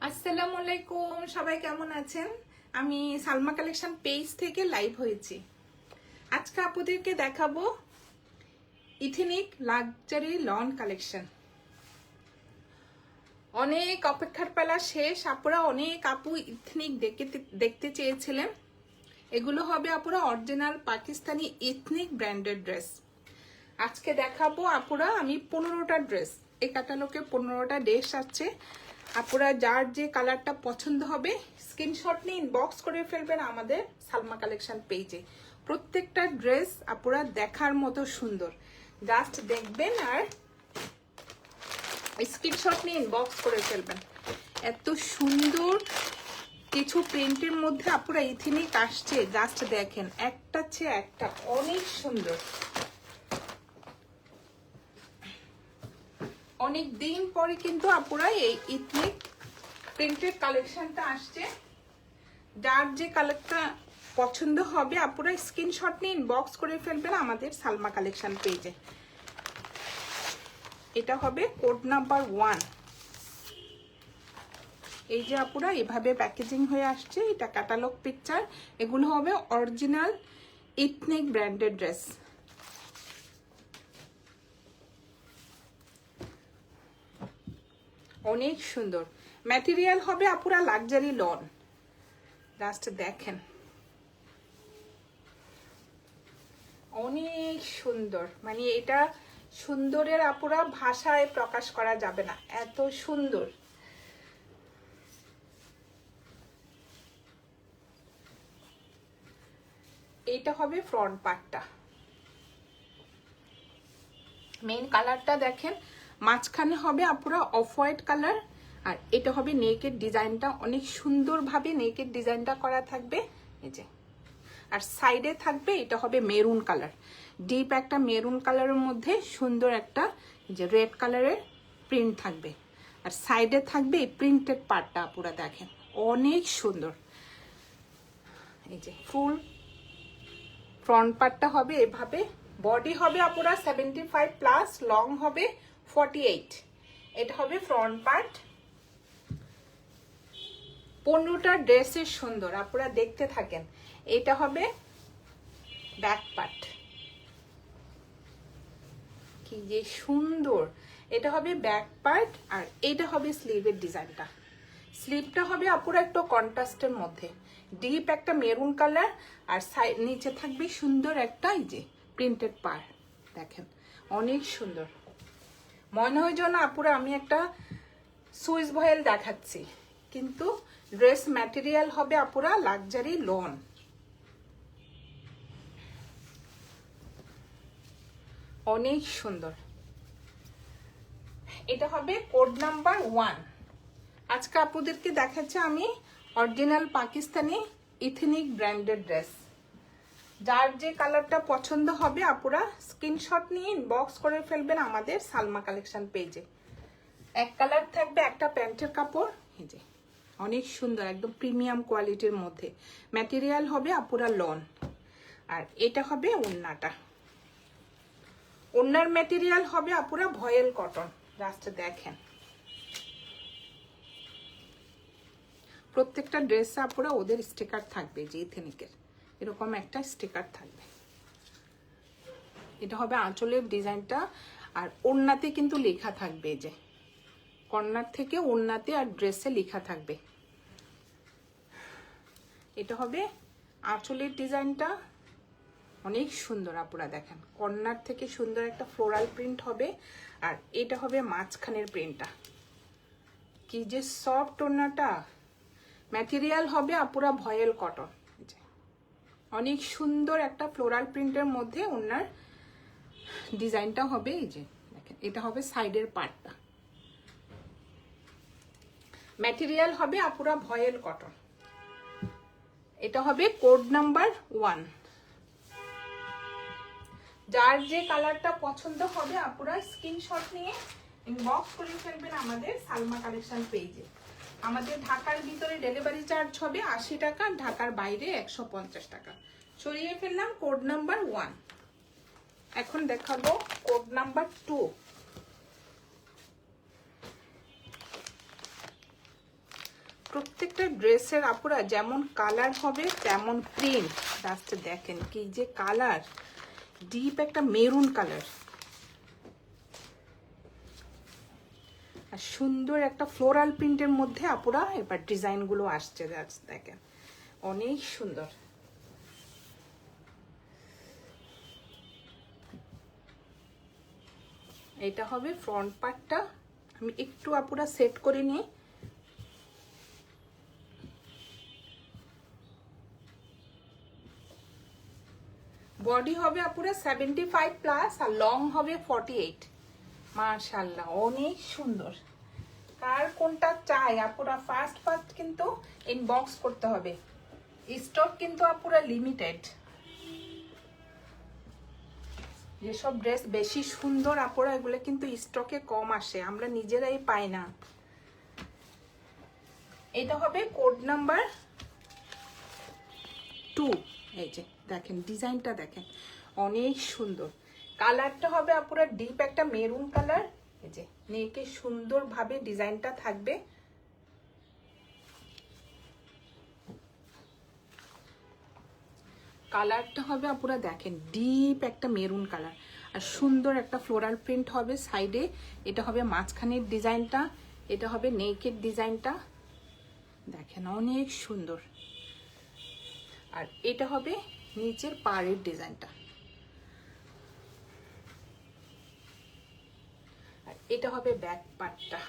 আসসালামু আলাইকুম, সবাই কেমন আছেন? আমি সালমা কালেকশন পেজ থেকে লাইভ হয়েছি। আজকে আপনাদেরকে দেখাবো ইথেনিক লাক্সারি লন কালেকশন। অনেক অপেক্ষার পালা শেষ। আপুরা অনেক আপু ইথেনিক দেখতে চেয়েছিলেন। এগুলো হবে আপুরা original Pakistani ethnic branded dress. আজকে দেখাবো আপুরা আমি 15টা ড্রেস, এই ক্যাটালগে 15টা ড্রেস আছে। আপুরা যার যে কালারটা পছন্দ হবে স্ক্রিনশট নিয়ে ইনবক্স করে ফেলবেন আমাদের সালমা কালেকশন পেজে। প্রত্যেকটা ড্রেস আপুরা দেখার মতো সুন্দর, জাস্ট দেখবেন আর স্ক্রিনশট নিয়ে ইনবক্স করে ফেলবেন। এত সুন্দর কিছু প্রিন্টের মধ্যে আপুরা ইথেনিক আসছে, জাস্ট দেখেন, একটা চেয়ে একটা অনেক সুন্দর। অনেক দিন পরে কিন্তু আপুরা এই ইথনিক প্রিন্টেড কালেকশনটা আসছে। যার যে কালারটা পছন্দ হবে আপুরা স্ক্রিনশট নিয়ে ইনবক্স করে ফেলবেন আমাদের সালমা কালেকশন পেজে। এটা হবে কোড নাম্বার 1। এই যে আপুরা এভাবে প্যাকেজিং হয়ে আসছে, এটা ক্যাটালগ পিকচার। এগুলো হবে অরিজিনাল ইথনিক ব্র্যান্ডেড ড্রেস। অনেক সুন্দর ম্যাটেরিয়াল হবে আপুরা লাক্সারি লন। জাস্ট দেখেন, অনেক সুন্দর, মানে এটা সুন্দরের আপুরা ভাষায় প্রকাশ করা যাবে না, এত সুন্দর। এইটা হবে ফ্রন্ট পার্টটা। মেইন কালারটা দেখেন, মাঝখানে হবে আপুরা অফ হোয়াইট কালার, আর এটা হবে নেকের ডিজাইনটা অনেক সুন্দরভাবে নেকের ডিজাইনটা করা থাকবে এই যে। আর সাইডে থাকবে এটা হবে মেরুন কালার, ডিপ একটা মেরুন কালারের মধ্যে সুন্দর একটা যে রেড কালারের প্রিন্ট থাকবে। আর সাইডে থাকবে এই প্রিন্টেড পার্টটা পুরো দেখেন, অনেক সুন্দর। এই যে ফুল ফ্রন্ট পার্টটা হবে এভাবে। বডি হবে আপুরা 75 প্লাস, লং হবে 48। এটা হবে ফ্রন্ট পার্ট। 15টা ড্রেসের সুন্দর, আপুরা দেখতে থাকেন। এটা হবে ব্যাক পার্ট, কি যে সুন্দর। এটা হবে ব্যাক পার্ট, আর এটা হবে স্লিভের ডিজাইনটা। স্লিভটা হবে আপুরা একটু কন্ট্রাস্টের মধ্যে, ডিপ একটা মেরুন কালার, আর সাইড নিচে থাকবে সুন্দর একটা এই যে প্রিন্টেড পার্ট। দেখেন অনেক সুন্দর। মনে হয় যেন আপুরা আমি একটা সুইস ভয়েল দেখাচ্ছি, কিন্তু ড্রেস ম্যাটেরিয়াল হবে আপুরা লাক্সারি লন। অনেক সুন্দর। এটা হবে কোড নাম্বার 1। আজকে আপুদেরকে দেখাচ্ছি আমি অরিজিনাল পাকিস্তানি ইথেনিক ব্র্যান্ডেড ড্রেস। যার যে কালারটা পছন্দ হবে আপুরা স্ক্রিনশট নিয়ে ইনবক্স করে ফেলবেন আমাদের সালমা কালেকশন পেজে। এক কালার থাকবে, একটা প্যান্টের কাপড় এই যে, অনেক সুন্দর, একদম প্রিমিয়াম কোয়ালিটির মধ্যে। ম্যাটেরিয়াল হবে আপুরা লন। আর এটা হবে ওড়নাটা। ওড়নার ম্যাটেরিয়াল হবে আপুরা ভয়েল কটন। জাস্ট দেখেন, প্রত্যেকটা ড্রেসে আপুরা ওদের স্টিকার থাকবে, যে ইথেনিকের এরকম একটা স্টিকার থাকবে। এটা হবে আঁচলের ডিজাইনটা, আর ওড়নাতে কিন্তু লেখা থাকবে, যে কর্নার থেকে ওড়নাতে আর ড্রেসে লেখা থাকবে। এটা হবে আঁচলের ডিজাইনটা, অনেক সুন্দর। আপুরা দেখেন, কর্নার থেকে সুন্দর একটা ফ্লোরাল প্রিন্ট হবে, আর এটা হবে মাঝখানের প্রিন্টটা। কি যে সফট ওড়নাটা। ম্যাটেরিয়াল হবে আপুরা ভয়েল কটন। অনেক সুন্দর একটা ফ্লোরাল প্রিন্টের মধ্যে ওনার ডিজাইনটা হবে এই যে দেখেন। এটা হবে সাইডের পার্টটা। ম্যাটেরিয়াল হবে আপুরা ভয়েল কটন। এটা হবে কোড নাম্বার 1। যার যে কালারটা পছন্দ হবে আপুরা স্ক্রিনশট নিয়ে ইনবক্স করে ফেলবেন আমাদের সালমা কালেকশন পেজে। আমাদের ঢাকার ভিতরে ডেলিভারি চার্জ হবে 80 টাকা, ঢাকার বাইরে 150 টাকা। সরিয়ে ফেললাম কোড নাম্বার 1। এখন দেখাবো কোড নাম্বার 2। প্রত্যেকটা ড্রেসের আপুরা যেমন কালার হবে তেমন প্রিন্ট। জাস্ট দেখেন কি যে কালার, ডিপ একটা মেরুন কালার আর সুন্দর একটা ফ্লোরাল প্রিন্টের মধ্যে আপুরা এবার ডিজাইনগুলো আসছে। জাস্ট দেখেন অনেক সুন্দর। এটা হবে ফ্রন্ট পার্টটা। আমি একটু আপুরা সেট করে নিই। বডি হবে আপুরা 75+ আর লং হবে 48। মাশাআল্লাহ অনেক সুন্দর। কার কোনটা চাই আপুরা ফার্স্ট কিন্তু ইনবক্স করতে হবে। স্টক কিন্তু আপুরা লিমিটেড। যেসব ড্রেস বেশি সুন্দর আপুরা এগুলো কিন্তু স্টকে কম আসে, আমরা নিজেরাই পাই না। এটা হবে কোড নাম্বার 2। এই যে দেখেন ডিজাইনটা দেখেন অনেক সুন্দর। কালারটা হবে আপুরা ডিপ একটা মেরুন কালার। এই যে নেকে সুন্দরভাবে ডিজাইনটা থাকবে। কালারটা হবে আপুরা দেখেন ডিপ একটা মেরুন কালার আর সুন্দর একটা ফ্লোরাল প্রিন্ট হবে সাইডে। এটা হবে মাঝখানের ডিজাইনটা, এটা হবে নেকের ডিজাইনটা দেখেন অনেক সুন্দর। আর এটা হবে নিচের পাড়ের ডিজাইনটা। আর এটা হবে ব্যাক পার্টটা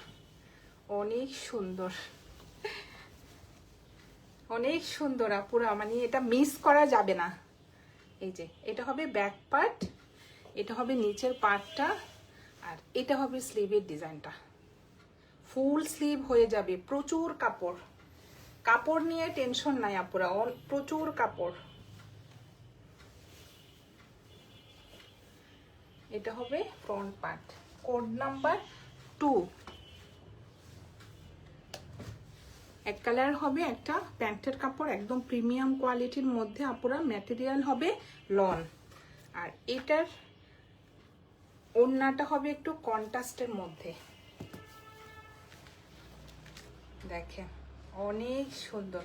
অনেক সুন্দর, অনেক সুন্দর আপুরা, মানে এটা মিস করা যাবে না। এই যে এটা হবে ব্যাক পার্ট, এটা হবে নিচের পার্টটা আর এটা হবে স্লিভের ডিজাইনটা। ফুল স্লিভ হয়ে যাবে, প্রচুর কাপড়, কাপড় নিয়ে টেনশন নাই আপুরা, প্রচুর কাপড়। এটা হবে ফ্রন্ট পার্ট, কোড নাম্বার 2। এক কালার হবে একটা প্যান্টের কাপড়, একদম প্রিমিয়াম কোয়ালিটির মধ্যে আপুরা, ম্যাটেরিয়াল হবে লন। আর এটার ওড়নাটা হবে একটু কন্ট্রাস্টের মধ্যে দেখেন অনেক সুন্দর।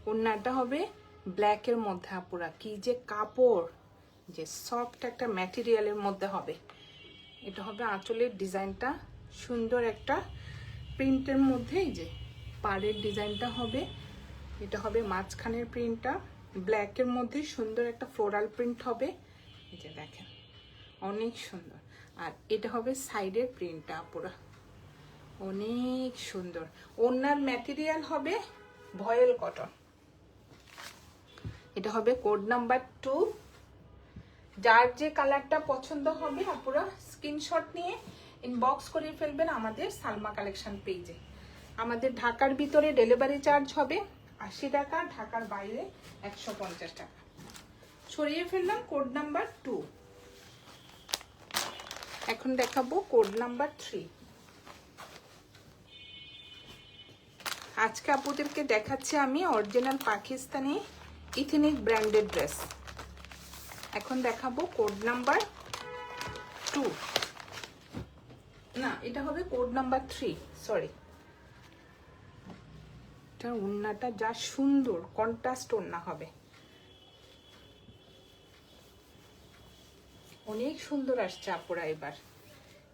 ওড়নাটা হবে ব্ল্যাকের মধ্যে আপুরা, কি যে কাপড়, যে সফট একটা ম্যাটেরিয়ালের মধ্যে হবে। এটা হবে আঁচলের ডিজাইনটা, সুন্দর একটা প্রিন্টের মধ্যে। এই যে পাড়ের ডিজাইনটা হবে, এটা হবে মাঝখানের প্রিন্টটা ব্ল্যাকের মধ্যে, সুন্দর একটা ফ্লোরাল প্রিন্ট হবে। এই যে দেখেন অনেক সুন্দর। আর এটা হবে সাইডের প্রিন্টটা পুরো অনেক সুন্দর। ওড়নার ম্যাটেরিয়াল হবে ভয়েল কটন। এটা হবে কোড নাম্বার 2। যার যে কালারটা পছন্দ হবে আপুরা স্ক্রিনশট নিয়ে ইনবক্স করে ফেলবেন আমাদের সালমা কালেকশন পেজে। আমাদের ঢাকার ভিতরে ডেলিভারি চার্জ হবে 80 টাকা, ঢাকার বাইরে 150 টাকা। সরিয়ে ফেললাম কোড নাম্বার 2। এখন দেখাবো কোড নাম্বার 3। আজকে আপুদেরকে দেখাচ্ছি আমি original Pakistani ethnic branded dress. এখন দেখাবো কোড নাম্বার 2, না এটা হবে কোড নাম্বার 3, সরি। এটার ওড়নাটা যা সুন্দর, কন্ট্রাস্ট ওড়না হবে, অনেক সুন্দর আসছে আপুরা। এবার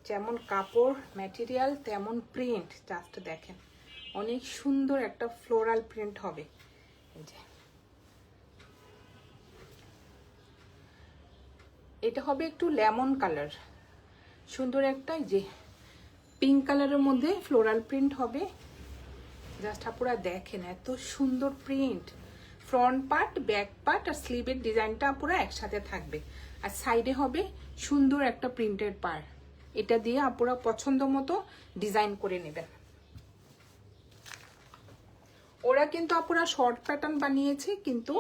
যেমন কাপড় ম্যাটেরিয়াল তেমন প্রিন্ট, জাস্ট দেখেন অনেক সুন্দর একটা ফ্লোরাল প্রিন্ট হবে। এই যে এটা হবে একটু লেমন কালার, সুন্দর একটা যে পিঙ্ক কালারের মধ্যে ফ্লোরাল প্রিন্ট হবে। জাস্ট আপুরা দেখেন এত সুন্দর print. Front part, back part আর স্লিভের ডিজাইনটা আপুরা একসাথে থাকবে। আর সাইডে হবে সুন্দর একটা প্রিন্টের পার। এটা দিয়ে আপুরা পছন্দ মতো ডিজাইন করে নেবেন। ওরা কিন্তু আপুরা শর্ট প্যাটার্ন বানিয়েছে, কিন্তু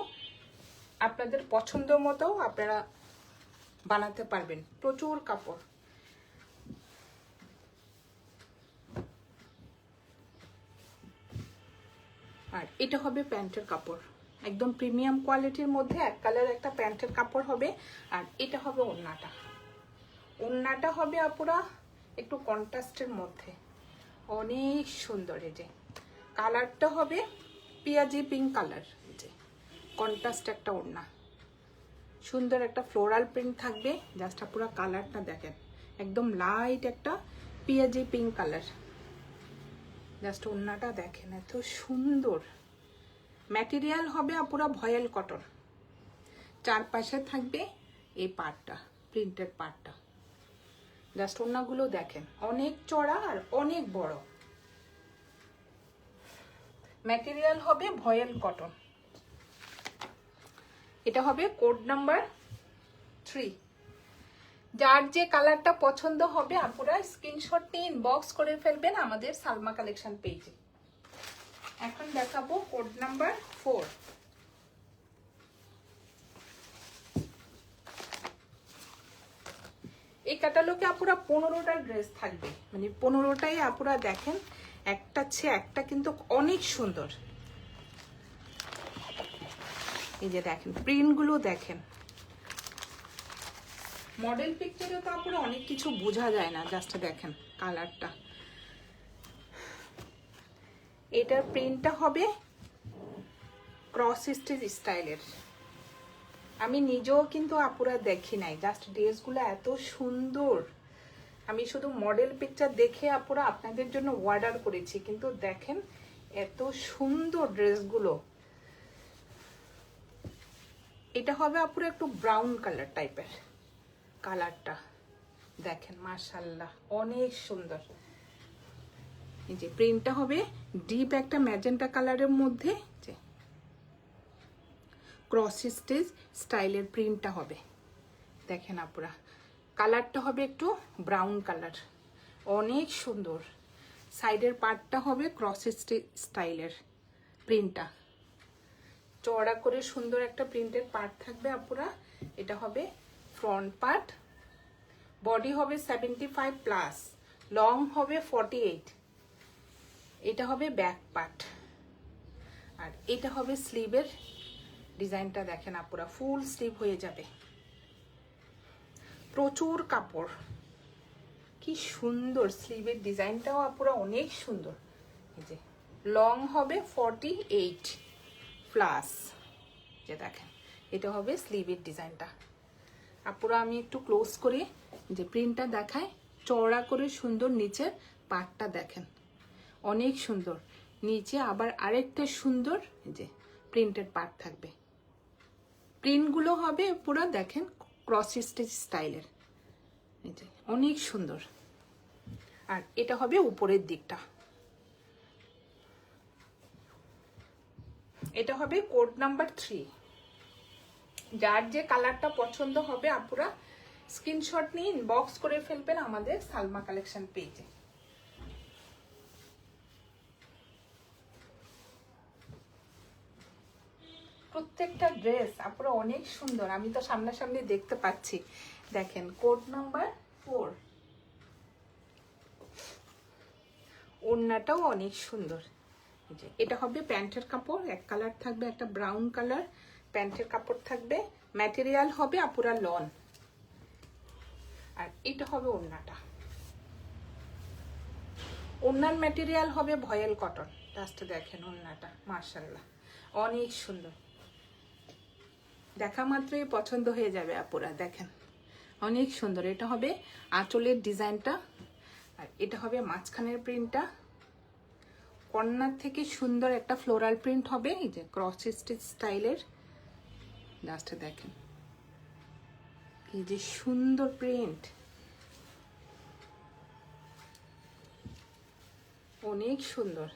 আপনাদের পছন্দ মতো আপনারা বানাতে পারবেন। প্রচুর কাপড়। আর এটা হবে প্যান্টের কাপড়, একদম প্রিমিয়াম কোয়ালিটির মধ্যে এক কালার একটা প্যান্টের কাপড় হবে। আর এটা হবে ওড়নাটা, ওড়নাটা হবে আপুরা একটু কন্ট্রাস্টের মধ্যে অনেক সুন্দর। এই যে কালারটা হবে পেঁয়াজি পিঙ্ক কালার, যে কন্ট্রাস্ট একটা ওড়না, সুন্দর একটা ফ্লোরাল প্রিন্ট থাকবে। জাস্ট পুরো কালারটা দেখেন, একদম লাইট একটা পেঁয়াজি পিঙ্ক কালার। জাস্ট ওড়নাটা দেখেন এত সুন্দর। ম্যাটেরিয়াল হবে পুরো ভয়েল কটন। চারপাশে থাকবে এই পাটটা, প্রিন্টেড পাটটা। জাস্ট ওড়নাগুলো দেখেন, অনেক চড়া আর অনেক বড়। ম্যাটেরিয়াল হবে ভয়েল কটন। এটা হবে কোড নাম্বার 3। যার যে কালারটা পছন্দ হবে আপনারা স্ক্রিনশট নিয়ে ইনবক্স করে ফেলবেন আমাদের সালমা কালেকশন পেজে। এখন দেখাবো কোড নাম্বার 4। এই ক্যাটালগে আপনারা 15টা ড্রেস থাকবে, মানে 15টাই আপনারা দেখেন, একটা চেয়ে একটা কিন্তু অনেক সুন্দর। এই যে দেখেন প্রিন্টগুলো দেখেন, মডেল পিকচারে তো আপনারা অনেক কিছু বোঝা যায় না, জাস্ট দেখেন কালারটা। এটার প্রিন্টটা হবে ক্রস স্টিচ স্টাইলের। আমি নিজেও কিন্তু আপুরা দেখি নাই, জাস্ট ড্রেসগুলো এত সুন্দর। আমি শুধু মডেল পিকচার দেখে আপুরা আপনাদের জন্য অর্ডার করেছি, কিন্তু দেখেন এত সুন্দর ড্রেসগুলো। এটা হবে আপুরা একটু ব্রাউন কালার টাইপের, কালারটা দেখেন মাশাআল্লাহ অনেক সুন্দর। এই যে প্রিন্টটা হবে ডিপ একটা ম্যাজেন্টা কালারের মধ্যে, যে ক্রস স্টিচ স্টাইলের প্রিন্টটা হবে। দেখেন আপুরা কালারটা হবে একটু ব্রাউন কালার, অনেক সুন্দর। সাইডের পার্টটা হবে ক্রস স্টিচ স্টাইলের প্রিন্টটা, চওড়া করে সুন্দর একটা প্রিন্টের পার্ট থাকবে আপুরা। এটা হবে ফ্রন্ট পার্ট। বডি হবে 75+, লং হবে 48। এটা হবে ব্যাক পার্ট, আর এটা হবে স্লিভের ডিজাইনটা। দেখেন আপুরা ফুল স্লিভ হয়ে যাবে, প্রচুর কাপড়, কি সুন্দর স্লিভের ডিজাইনটাও আপুরা অনেক সুন্দর। এই যে লং হবে 48+, যে দেখেন এটা হবে স্লিভের ডিজাইনটা। আপুরা আমি একটু ক্লোজ করে যে প্রিন্টটা দেখায়, চওড়া করে সুন্দর নিচের পাটটা দেখেন অনেক সুন্দর। নিচে আবার আরেকটা সুন্দর যে প্রিন্টেড পার্ট থাকবে। প্রিন্টগুলো হবে পুরো দেখেন ক্রস স্টিচ স্টাইলের, এই যে অনেক সুন্দর। আর এটা হবে উপরের দিকটা। এটা হবে কোড নাম্বার 3। যার যে কালারটা পছন্দ হবে আপুরা স্ক্রিনশট নিয়ে ইনবক্স করে ফেলবেন আমাদের সালমা কালেকশন পেজে। প্রত্যেকটা ড্রেস আপুরা অনেক সুন্দর, আমি তো সামনাসামনি দেখতে পাচ্ছি। দেখেন কোড নাম্বার 4, ওড়নাটাও অনেক সুন্দর। এটা হবে প্যান্টের কাপড়, এক কালার থাকবে, একটা ব্রাউন কালার প্যান্টের কাপড় থাকবে। ম্যাটেরিয়াল হবে আপুরা লন, আর এটা হবে ওড়নাটা। ওড়নার ম্যাটেরিয়াল হবে ভয়েল কটন। জাস্ট দেখেন ওড়নাটা মাশাআল্লাহ অনেক সুন্দর, দেখা মাত্রই পছন্দ হয়ে যাবে আপুরা। দেখেন অনেক সুন্দর। এটা হবে আঁচলের ডিজাইনটা, আর এটা হবে মাঝখানের প্রিন্টটা। কর্নার থেকে সুন্দর একটা ফ্লোরাল প্রিন্ট হবে, এই যে ক্রস স্টিচ স্টাইলের। জাস্ট দেখেন কি যে সুন্দর প্রিন্ট, অনেক সুন্দর।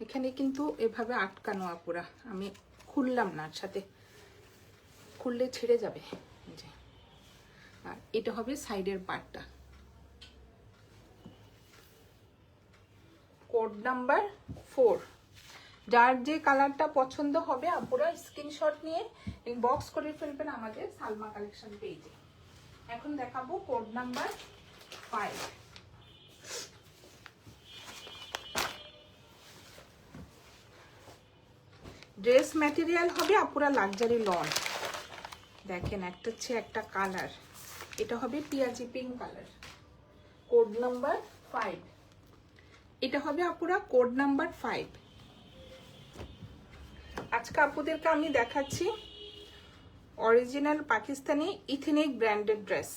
এখানে কিন্তু এভাবে আটকানো আপুরা, আমি খুললাম না, সাথে খুললে ছিঁড়ে যাবে। আর এটা হবে সাইডের পার্টটা। Code number 4। যার যে কালারটা পছন্দ হবে আপুরা স্ক্রিনশট নিয়ে ইনবক্স করে ফেলবেন আমাদের সালমা কালেকশন পেজে। এখন দেখাবো কোড নাম্বার 5। ড্রেস ম্যাটেরিয়াল হবে আপুরা লাক্সারি লন। দেখেন একটা হচ্ছে একটা কালার, এটা হবে পিয়াজি পিঙ্ক কালার। Code number 5। এটা হবে আপুরা কোড নাম্বার 5। আজকে আপুদেরকে আমি দেখাচ্ছি original Pakistani ethnic branded dress.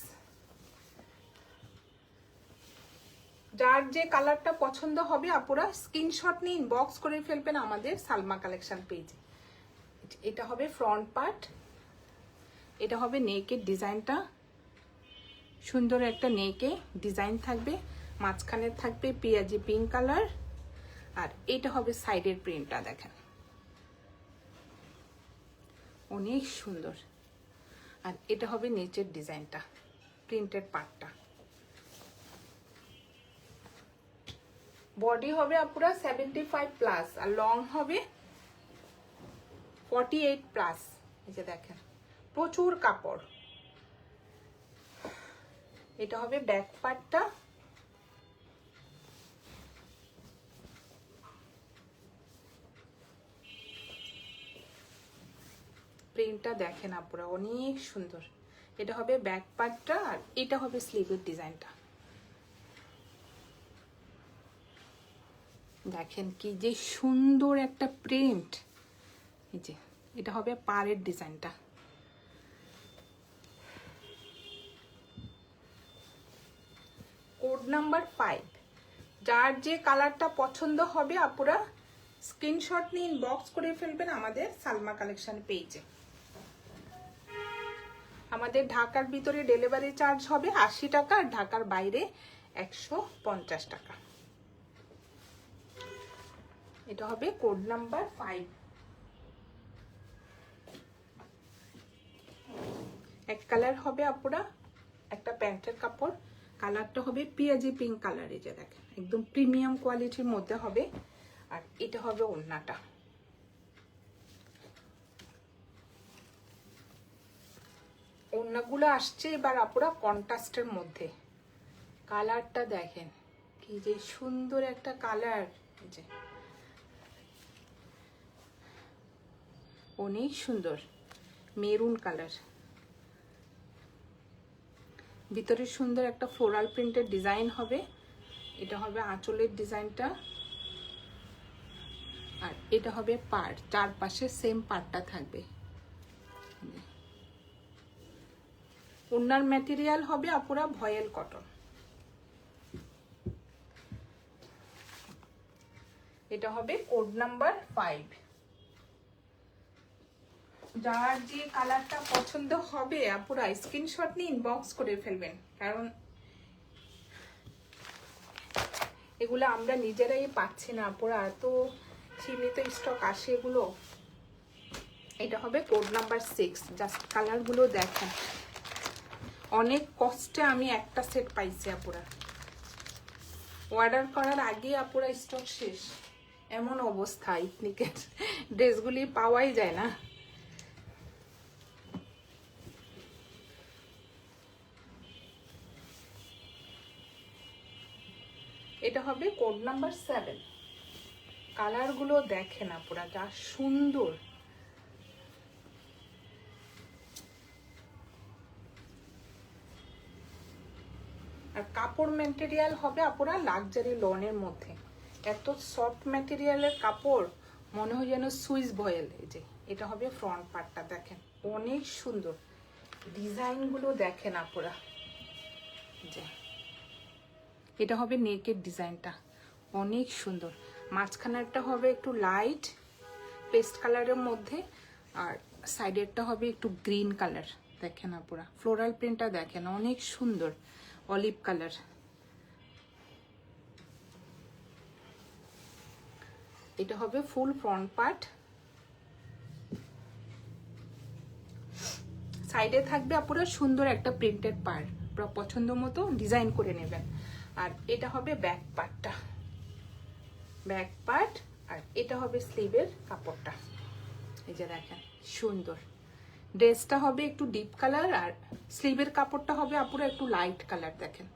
যার যে কালারটা পছন্দ হবে আপুরা স্ক্রিনশট নিয়ে ইনবক্স করে ফেলবেন আমাদের সালমা কালেকশন পেজে। এটা হবে ফ্রন্ট পার্ট, এটা হবে নেকের ডিজাইনটা, সুন্দর একটা নেকে ডিজাইন থাকবে, মাঝখানে থাকবে পেঁয়াজি পিঙ্ক কালার, আর এটা হবে সাইডের প্রিন্টটা দেখেন অনেক সুন্দর। আর এটা হবে নিচের ডিজাইনটা, প্রিন্টেড পার্টটা। বডি হবে আপুরা 75+, আর লং হবে 48+। এই যে দেখেন প্রচুর কাপড়। এটা হবে ব্যাক পার্টটা, প্রিন্টটা দেখেন আপুরা অনেক সুন্দর। এটা হবে ব্যাক পার্টটা, আর এটা হবে স্লিভের ডিজাইনটা। দেখেন কি যে সুন্দর একটা প্রিন্ট। এই যে এটা হবে পাড়ের ডিজাইনটা। Code number 5। যার যে কালারটা পছন্দ হবে আপুরা স্ক্রিনশট নিয়ে ইনবক্স করে ফেলবেন আমাদের সালমা কালেকশন পেজে। আমাদের ঢাকার ভিতরে ডেলিভারি চার্জ হবে 80 টাকা, আর ঢাকার বাইরে 150 টাকা। এটা হবে কোড নাম্বার 5। এক কালার হবে আপুরা, একটা প্যান্টের কাপড়, কালারটা হবে পেঁয়াজি পিঙ্ক কালার। এই যে দেখেন একদম প্রিমিয়াম কোয়ালিটির মধ্যে হবে, আর এটা হবে ওড়নাটা। ওড়নাগুলো আসছে এবার আপুরা কন্ট্রাস্টের মধ্যে। কালারটা দেখেন কি যে সুন্দর একটা কালার, যে অনেক সুন্দর মেরুন কালার। ভিতরে সুন্দর একটা ফ্লোরাল প্রিন্টের ডিজাইন হবে। এটা হবে আঁচলের ডিজাইনটা, আর এটা হবে পাড়, চারপাশে সেম পাড়টা থাকবে। ওড়নার ম্যাটেরিয়াল হবে আপুরা ভয়েল কটন। এটা হবে কোড নাম্বার 5। যার যে কালারটা পছন্দ হবে আপুরা স্ক্রিনশট নিয়ে ইনবক্স করে ফেলবেন, কারণ এগুলো আমরা নিজেরাই পাচ্ছি না আপুরা, এত সীমিত স্টক আসে এগুলো। এটা হবে কোড নাম্বার 6। জাস্ট কালারগুলো দেখেন, অনেক কষ্টে আমি একটা সেট পাইছি আপুরা। অর্ডার করার আগে আপুরা স্টক শেষ, এমন অবস্থা। ইথনিকের ড্রেসগুলি পাওয়াই যায় না। এটা হবে কোড নাম্বার 7। কালারগুলো দেখেন আপুরা যা সুন্দর। আর কাপড় ম্যাটেরিয়াল হবে আপুরা লাক্সারি লনের মধ্যে। এত সফট ম্যাটেরিয়ালের কাপড়, মনে হয় যেন সুইস ভয়েল। এই যে এটা হবে ফ্রন্ট পার্টটা দেখেন অনেক সুন্দর। ডিজাইনগুলো দেখেন আপুরা, যে এটা হবে নেকের ডিজাইনটা অনেক সুন্দর। মাঝখানেরটা হবে একটু লাইট পেস্ট কালারের মধ্যে, আর সাইডেরটা হবে একটু গ্রিন কালার। দেখেন আপুরা ফ্লোরাল প্রিন্টটা দেখেন অনেক সুন্দর, অলিভ কালার। এটা হবে ফুল ফ্রন্ট পার্ট, সাইডে থাকবে আপুরা সুন্দর একটা প্রিন্টেড পার্ট, পুরো পছন্দ মতো ডিজাইন করে নেবেন। আর এটা হবে ব্যাক পার্টটা, ব্যাক পার্ট, আর এটা হবে স্লিভের কাপড়টা। এই যে দেখেন সুন্দর। ড্রেসটা হবে একটু ডিপ কালার, আর স্লিভের কাপড়টা হবে আপুরা একটু লাইট কালার দেখেন।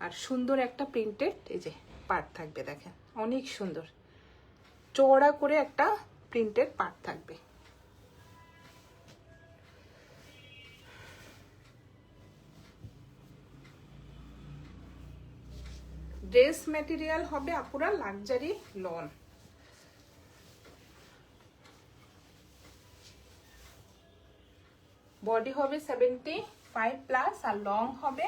আর সুন্দর একটা প্রিন্টেড এই যে পার্ট থাকবে দেখেন অনেক সুন্দর, চওড়া করে একটা প্রিন্টেড পার্ট থাকবে। ড্রেস ম্যাটেরিয়াল হবে আপুরা লাক্সারি লন। বডি হবে 75 প্লাস আর লং হবে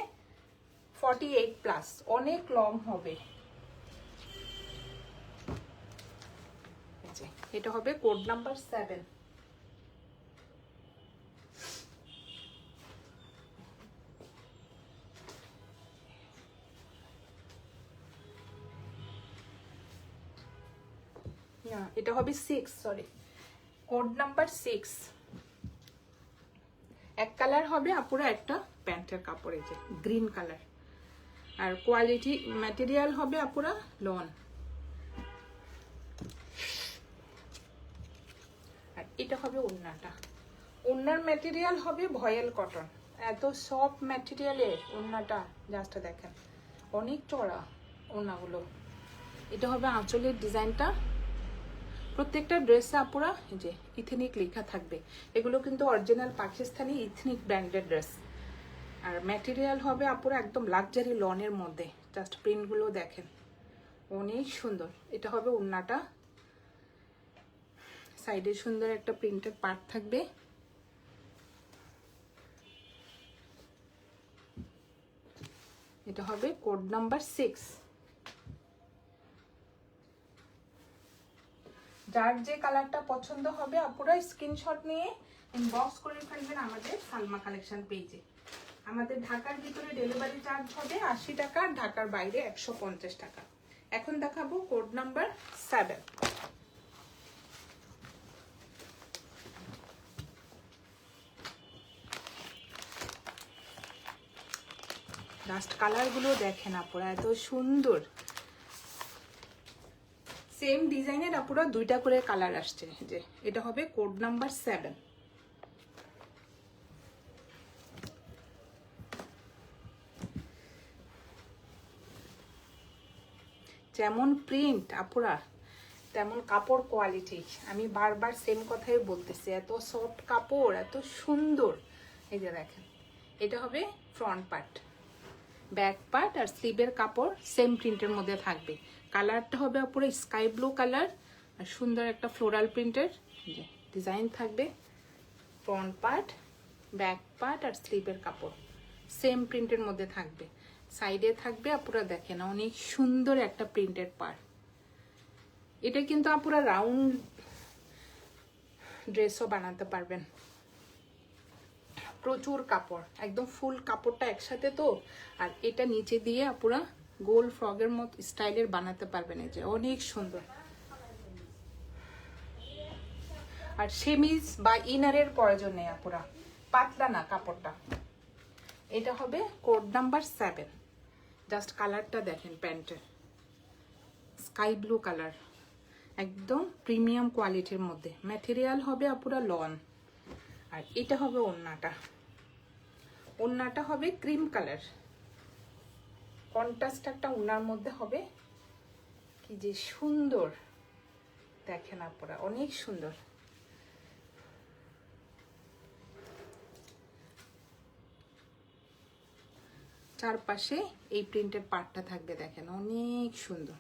48 প্লাস, অনেক লং হবে। এটা হবে কোড নাম্বার 7। না, এটা হবে 6, সরি, কোড নাম্বার 6। এক কালার হবে আপুরা একটা প্যান্টের কাপড়, এই যে গ্রিন কালার, আর কোয়ালিটি ম্যাটেরিয়াল হবে আপুরা লন। আর এটা হবে ওড়নাটা, ওড়নার ম্যাটেরিয়াল হবে ভয়েল কটন, এত সফট ম্যাটেরিয়ালের ওড়নাটা, জাস্ট দেখেন অনেক চড়া ওড়নাগুলো। এটা হবে আঁচলের ডিজাইনটা। প্রত্যেকটা ড্রেসে আপুরা এই যে ইথনিক লেখা থাকবে, এগুলো কিন্তু original Pakistani ethnic branded dress. আর ম্যাটেরিয়াল হবে আপুরা একদম লাক্সারি লনের মধ্যে, জাস্ট প্রিন্টগুলো দেখেন অনেক সুন্দর। এটা হবে ওড়নাটা, সাইডে সুন্দর একটা প্রিন্টেড পার্ট থাকবে। এটা হবে কোড নাম্বার 6। যার যে কালারটা পছন্দ হবে আপুরা স্ক্রিনশট নিয়ে ইনবক্স করে ফেলবেন আমাদের সালমা কালেকশন পেজে। আমাদের ঢাকার ভিতরে ডেলিভারি চার্জ হবে 80 টাকা, আর ঢাকার বাইরে 150 টাকা। এখন দেখাবো কোড নাম্বার 7। লাস্ট কালারগুলো দেখেন আপুরা, এত সুন্দর। সেম ডিজাইনের আপুরা দুইটা করে কালার আসছে, যে এটা হবে কোড নাম্বার 7। যেমন প্রিন্ট আপুরা তেমন কাপড় কোয়ালিটি, আমি বারবার সেম কথাই বলতেছি, এত সফট কাপড়, এত সুন্দর। এই যে দেখেন, এটা হবে ফ্রন্ট পার্ট, ব্যাক পার্ট আর স্লিভের কাপড় সেম প্রিন্টের মধ্যে থাকবে। কালারটা হবে পুরো স্কাই ব্লু কালার, আর সুন্দর একটা ফ্লোরাল প্রিন্টের ডিজাইন থাকবে। ফ্রন্ট পার্ট, ব্যাক পার্ট আর স্লিভের কাপড় সেম প্রিন্টের মধ্যে থাকবে। সাইডে থাকবে আপুরা দেখেন অনেক সুন্দর একটা প্রিন্টেড পার্ট। এটা কিন্তু আপুরা রাউন্ড ড্রেসও বানাতে পারবেন। প্রচুর কাপড়, একদম ফুল কাপড়টা একসাথে তো, আর এটা নিচে দিয়ে আপুরা গোল ফ্রগের মতো স্টাইলের বানাতে পারবেন। এই যে অনেক সুন্দর। আর সেমিজ বা ইনারের প্রয়োজন নেই আপুরা, পাতলা না কাপড়টা। এটা হবে কোড নাম্বার 7। জাস্ট কালারটা দেখেন, প্যান্টের স্কাই ব্লু কালার, একদম প্রিমিয়াম কোয়ালিটির মধ্যে। ম্যাটেরিয়াল হবে আপুরা লন। আর এটা হবে ওড়নাটা, ওড়নাটা হবে ক্রিম কালার, কন্ট্রাস্ট একটা ওড়নার মধ্যে হবে। কি যে সুন্দর দেখেন আপুরা, অনেক সুন্দর। চারপাশে এই প্রিন্টের পার্টটা থাকবে, দেখেন অনেক সুন্দর।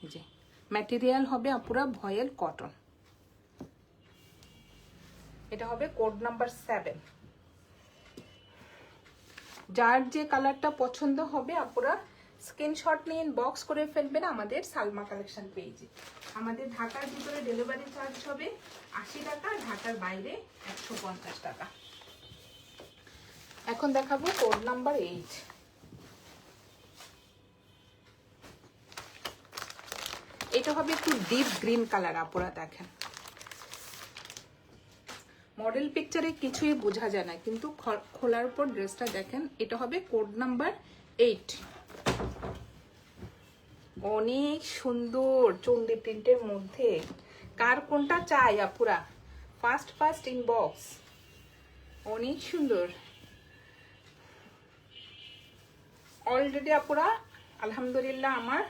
এই যে ম্যাটেরিয়াল হবে আপুরা ভয়েল কটন। এটা হবে কোড নাম্বার 7। যার যে কালারটা পছন্দ হবে আপুরা স্ক্রিনশট নিয়ে ইনবক্স করে ফেলবেন আমাদের সালমা কালেকশন পেজে। আমাদের ঢাকার ভিতরে ডেলিভারি চার্জ হবে 80 টাকা, ঢাকার বাইরে 150 টাকা। এখন দেখাবো কোড নাম্বার 8। এটা হবে একটু ডিপ গ্রিন কালার আপুরা দেখেন, মডেল পিকচারে কিছুই বোঝা যায় না, কিন্তু খোলার পর ড্রেসটা দেখেন। এটা হবে কোড নাম্বার 8। অনেক সুন্দর চন্ডি প্রিন্টের মধ্যে। কার কোনটা চাই আপুরা ফার্স্ট ইনবক্স। অনেক সুন্দর। অলরেডি আপুরা আলহামদুলিল্লাহ আমার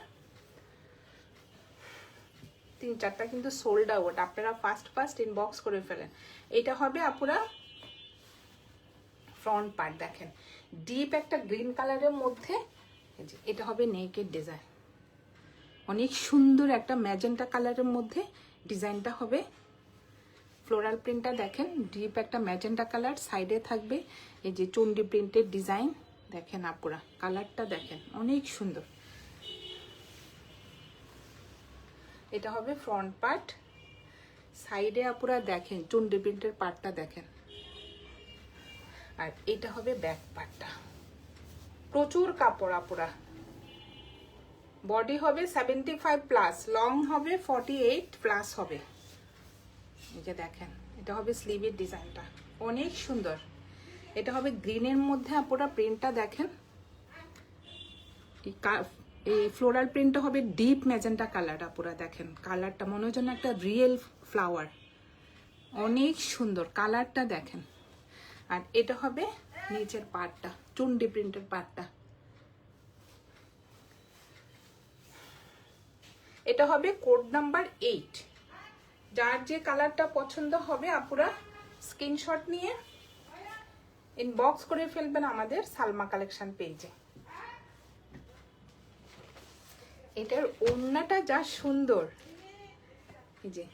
3-4টা কিন্তু সোল্ড আউট। আপনারা ফার্স্ট ইনবক্স করে ফেলেন। এটা হবে আপুরা ফ্রন্ট পার্ট, দেখেন ডিপ একটা গ্রিন কালারের মধ্যে। এটা হবে নেকের ডিজাইন, অনেক সুন্দর একটা ম্যাজেন্টা কালারের মধ্যে ডিজাইনটা হবে। ফ্লোরাল প্রিন্টটা দেখেন, ডিপ একটা ম্যাজেন্টা কালার, সাইডে থাকবে এই যে চন্ডি প্রিন্টের ডিজাইন। দেখেন আপুরা, কালারটা দেখেন অনেক সুন্দর। এটা হবে ফ্রন্ট পার্ট, সাইডে আপুরা দেখেন চন্ডি প্রিন্টের পার্টটা দেখেন, আর এটা হবে ব্যাক পার্টটা। প্রচুর কাপড় আপুরা। বডি হবে 75 প্লাস, লং হবে 48 প্লাস হবে। এই যে দেখেন, এটা হবে স্লিভের ডিজাইনটা অনেক সুন্দর। এটা হবে গ্রিনের মধ্যে আপুরা, প্রিন্টটা দেখেন। এই ফ্লোরাল প্রিন্টটা হবে ডিপ ম্যাজেন্টা কালার আপুরা, দেখেন কালারটা মনে হয় যেন একটা রিয়েল ফ্লাওয়ার, অনেক সুন্দর কালারটা দেখেন। আর এটা হবে নিচের পার্টটা, চুন্ডি প্রিন্টের পার্টটা। এটা হবে কোড নাম্বার 8। যার যে কালারটা পছন্দ হবে আপুরা স্ক্রিনশট নিয়ে ইনবক্স করে ফেলবেন আমাদের সালমা কালেকশন পেজে। এটার ওড়নাটা যা সুন্দর, এই যে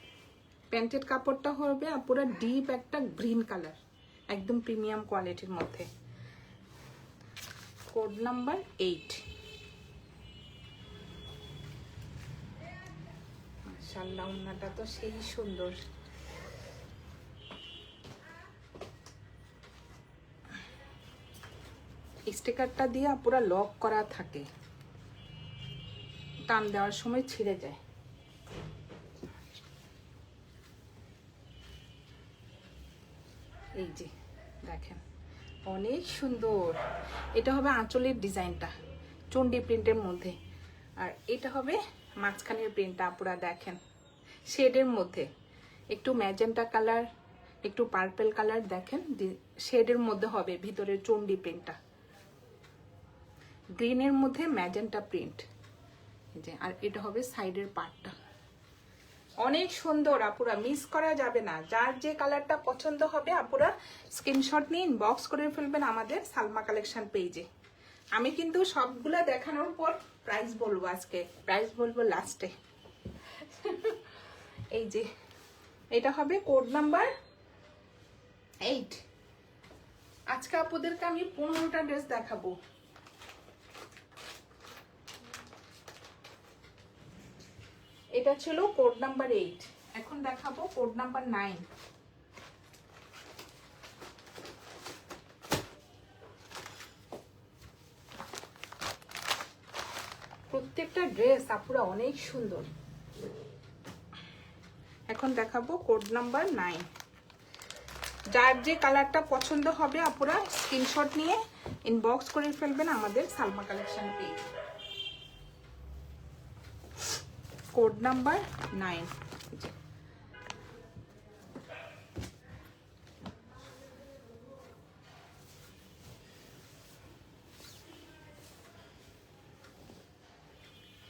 প্যান্টের কাপড়টা হবে আপুরা ডিপ একটা গ্রিন কালার, একদম প্রিমিয়াম কোয়ালিটির মধ্যে। Code number 8। মাশাআল্লাহ, ওড়নাটা তো সেই সুন্দর। স্টিকারটা দিয়ে পুরো লক করা থাকে, টান দেওয়ার সময় ছিঁড়ে যায়। এই যে দেখেন অনেক সুন্দর। এটা হবে আঁচলের ডিজাইনটা চন্ডি প্রিন্টের মধ্যে, আর এটা হবে মাঝখানের প্রিন্টটা আপুরা দেখেন শেডের মধ্যে, একটু ম্যাজেন্টা কালার একটু পার্পল কালার, দেখেন শেডের মধ্যে হবে ভিতরের চন্ডি প্রিন্টটা, গ্রিনের মধ্যে ম্যাজেন্টা প্রিন্ট। এই যে, আর এটা হবে সাইডের পার্টটা, অনেক সুন্দর আপুরা, মিস করা যাবে না। যার যে কালারটা পছন্দ হবে আপুরা স্ক্রিনশট নিয়ে ইনবক্স করে ফেলবেন আমাদের সালমা কালেকশন পেজে। আমি কিন্তু সবগুলা দেখানোর পর প্রাইস বলবো, আজকে প্রাইস বলবো লাস্টে। এই যে এটা হবে কোড নাম্বার 8। আজকে আপুদেরকে আমি 15টা ড্রেস দেখাবো। এটা ছিল কোড নাম্বার 8, এখন দেখাবো কোড নাম্বার 9। প্রত্যেকটা ড্রেস আপুরা অনেক সুন্দর। এখন দেখাবো কোড নাম্বার 9। যার যে কালারটা পছন্দ হবে আপুরা স্ক্রিনশট নিয়ে ইনবক্স করে ফেলবেন আমাদের Salma collection page. Code number 9।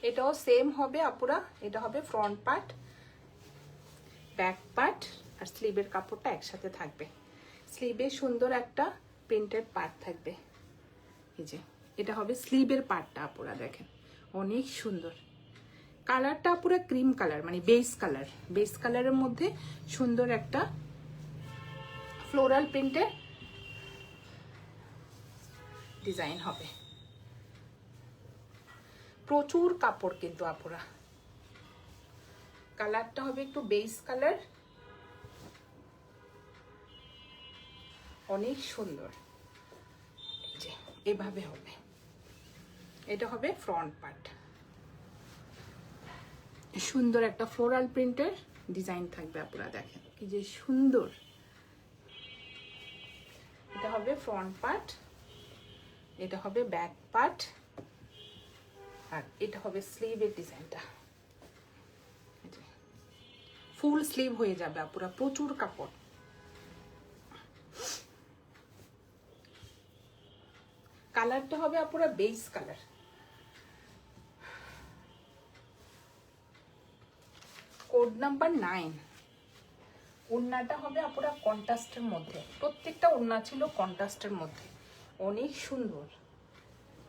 এটাও সেম হবে আপুরা, এটা হবে ফ্রন্ট পার্ট, ব্যাক পার্ট আর স্লিভের কাপড়টা একসাথে থাকবে। স্লিভে সুন্দর একটা প্রিন্টেড পার্ট থাকবে। এই যে এটা হবে স্লিভের পার্টটা আপুরা দেখেন অনেক সুন্দর। কালারটা পুরো ক্রিম কালার, মানে বেস কালার, বেস কালারের মধ্যে সুন্দর একটা ফ্লোরাল প্রিন্টের ডিজাইন হবে। প্রচুর কাপড় কিন্তু আপুরা। কালারটা হবে একটু বেস কালার, অনেক সুন্দর। এই যে এভাবে হবে, এটা হবে ফ্রন্ট পার্ট, সুন্দর একটা ফ্লোরাল প্রিন্টের ডিজাইন থাকবে আপুরা দেখেন কি যে সুন্দর। এটা হবে ফ্রন্ট পার্ট, এটা হবে ব্যাক পার্ট, আর এটা হবে স্লিভের ডিজাইনটা। ফুল স্লিভ হয়ে যাবে আপুরা, প্রচুর কাপড়। কালারটা হবে আপুরা বেস কালার। Code number 9। ওড়নাটা হবে আপুরা কন্ট্রাস্টের মধ্যে, প্রত্যেকটা ওড়না ছিল কন্ট্রাস্টের মধ্যে, অনেক সুন্দর।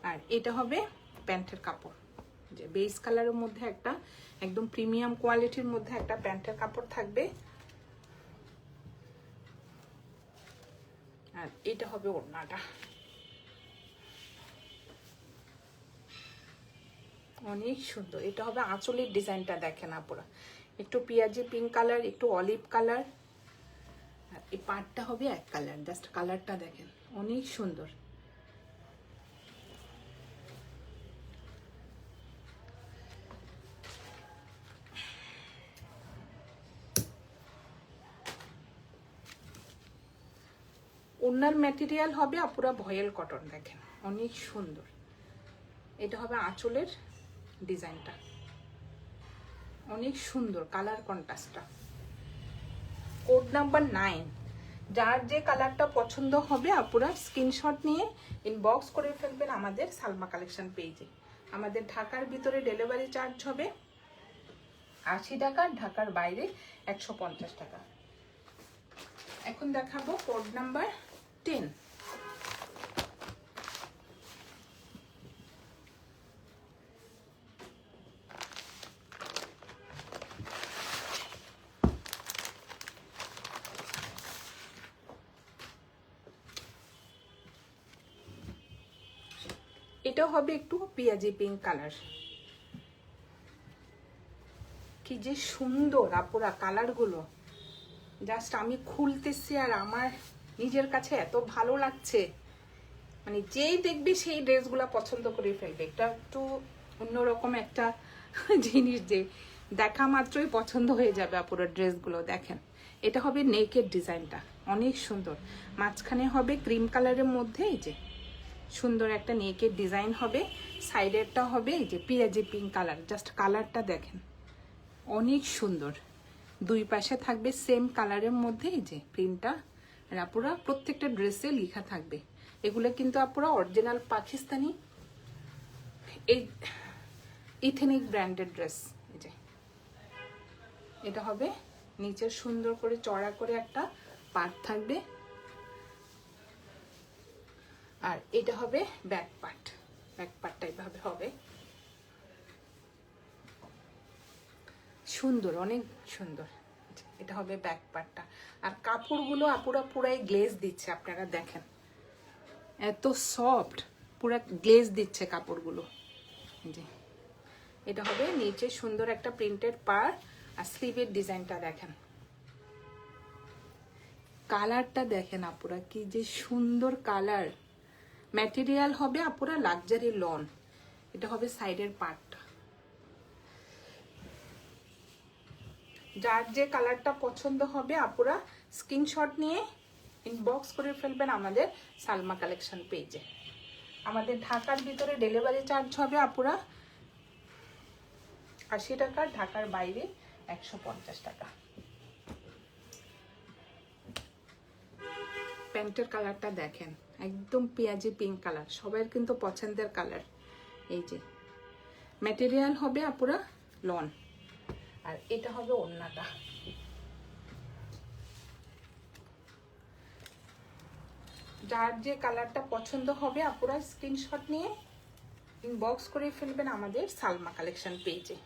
আর এটা হবে প্যান্টের কাপড়, যে বেস কালারের মধ্যে একটা একদম প্রিমিয়াম কোয়ালিটির মধ্যে একটা প্যান্টের কাপড় থাকবে। আর এটা হবে ওড়নাটা, অনেক সুন্দর। এটা হবে আঁচলের ডিজাইনটা দেখেন আপুরা, একটু পেঁয়াজি পিঙ্ক কালার, একটু অলিভ কালার, আর এই পাটটা হবে এক কালার। জাস্ট কালারটা দেখেন, অনেক সুন্দর। ওড়নার ম্যাটেরিয়াল হবে আপুরা ভয়েল কটন, দেখেন অনেক সুন্দর। এটা হবে আঁচলের ডিজাইনটা, অনেক সুন্দর কালার কন্ট্রাস্টটা। Code number 9। যার যে কালারটা পছন্দ হবে আপুরা স্ক্রিনশট নিয়ে ইনবক্স করে ফেলবেন আমাদের সালমা কালেকশন পেজে। আমাদের ঢাকার ভিতরে ডেলিভারি চার্জ হবে 80 টাকা, ঢাকার বাইরে 150 টাকা। এখন দেখাবো কোড নাম্বার 10। এটা হবে একটু পেঁয়াজি পিঙ্ক কালার, কি যে সুন্দর আপুরা কালারগুলো। জাস্ট আমি খুলতেছি আর আমার নিজের কাছে এত ভালো লাগছে, মানে যেই দেখবে সেই ড্রেসগুলো পছন্দ করে ফেলবে। এটা একটু অন্যরকম একটা জিনিস, যে দেখা মাত্রই পছন্দ হয়ে যাবে আপুরা ড্রেসগুলো। দেখেন এটা হবে নেকের ডিজাইনটা, অনেক সুন্দর। মাঝখানে হবে ক্রিম কালারের মধ্যে এই যে সুন্দর একটা নেকের ডিজাইন হবে। সাইডেরটা হবে এই যে পেঁয়াজি পিঙ্ক কালার, জাস্ট কালারটা দেখেন অনেক সুন্দর। দুই পাশে থাকবে সেম কালারের মধ্যে এই যে প্রিন্টটা, আর আপুরা প্রত্যেকটা ড্রেসে লেখা থাকবে। এগুলো কিন্তু আপুরা অরিজিনাল পাকিস্তানি এই ইথেনিক ব্র্যান্ডের ড্রেস। এই যে এটা হবে নিচে সুন্দর করে চড়া করে একটা পার্ট থাকবে, আর এটা হবে ব্যাক পার্ট। ব্যাক পার্টটা এইভাবে হবে, সুন্দর, অনেক সুন্দর। এটা হবে ব্যাক পার্টটা। আর কাপড়গুলো আপুরা পুরাই গ্লেজ দিচ্ছে, আপনারা দেখেন এত সফট, পুরা গ্লেজ দিচ্ছে কাপড়গুলো। জি, এটা হবে নিচে সুন্দর একটা প্রিন্টেড পার, আর স্লিভের ডিজাইনটা দেখেন, কালারটা দেখেন আপুরা কি যে সুন্দর কালার। ম্যাটেরিয়াল হবে আপুরা লাক্সারি লন। এটা হবে সাইডের পার্টটা। যার যে কালারটা পছন্দ হবে আপুরা স্ক্রিনশট নিয়ে ইনবক্স করে ফেলবেন আমাদের সালমা কালেকশন পেজে। আমাদের ঢাকার ভিতরে ডেলিভারি চার্জ হবে আপুরা 80 টাকা, ঢাকার বাইরে 150 টাকা। প্যান্টের কালারটা দেখেন একদম পেঁয়াজি পিঙ্ক কালার, সবার কিন্তু পছন্দের কালার। এই যে ম্যাটেরিয়াল হবে আপুরা লন, আর এটা হবে ওড়নাটা। যার যে কালারটা পছন্দ হবে আপুরা স্ক্রিনশট নিয়ে ইনবক্স করে ফেলবেন আমাদের সালমা কালেকশন পেজে।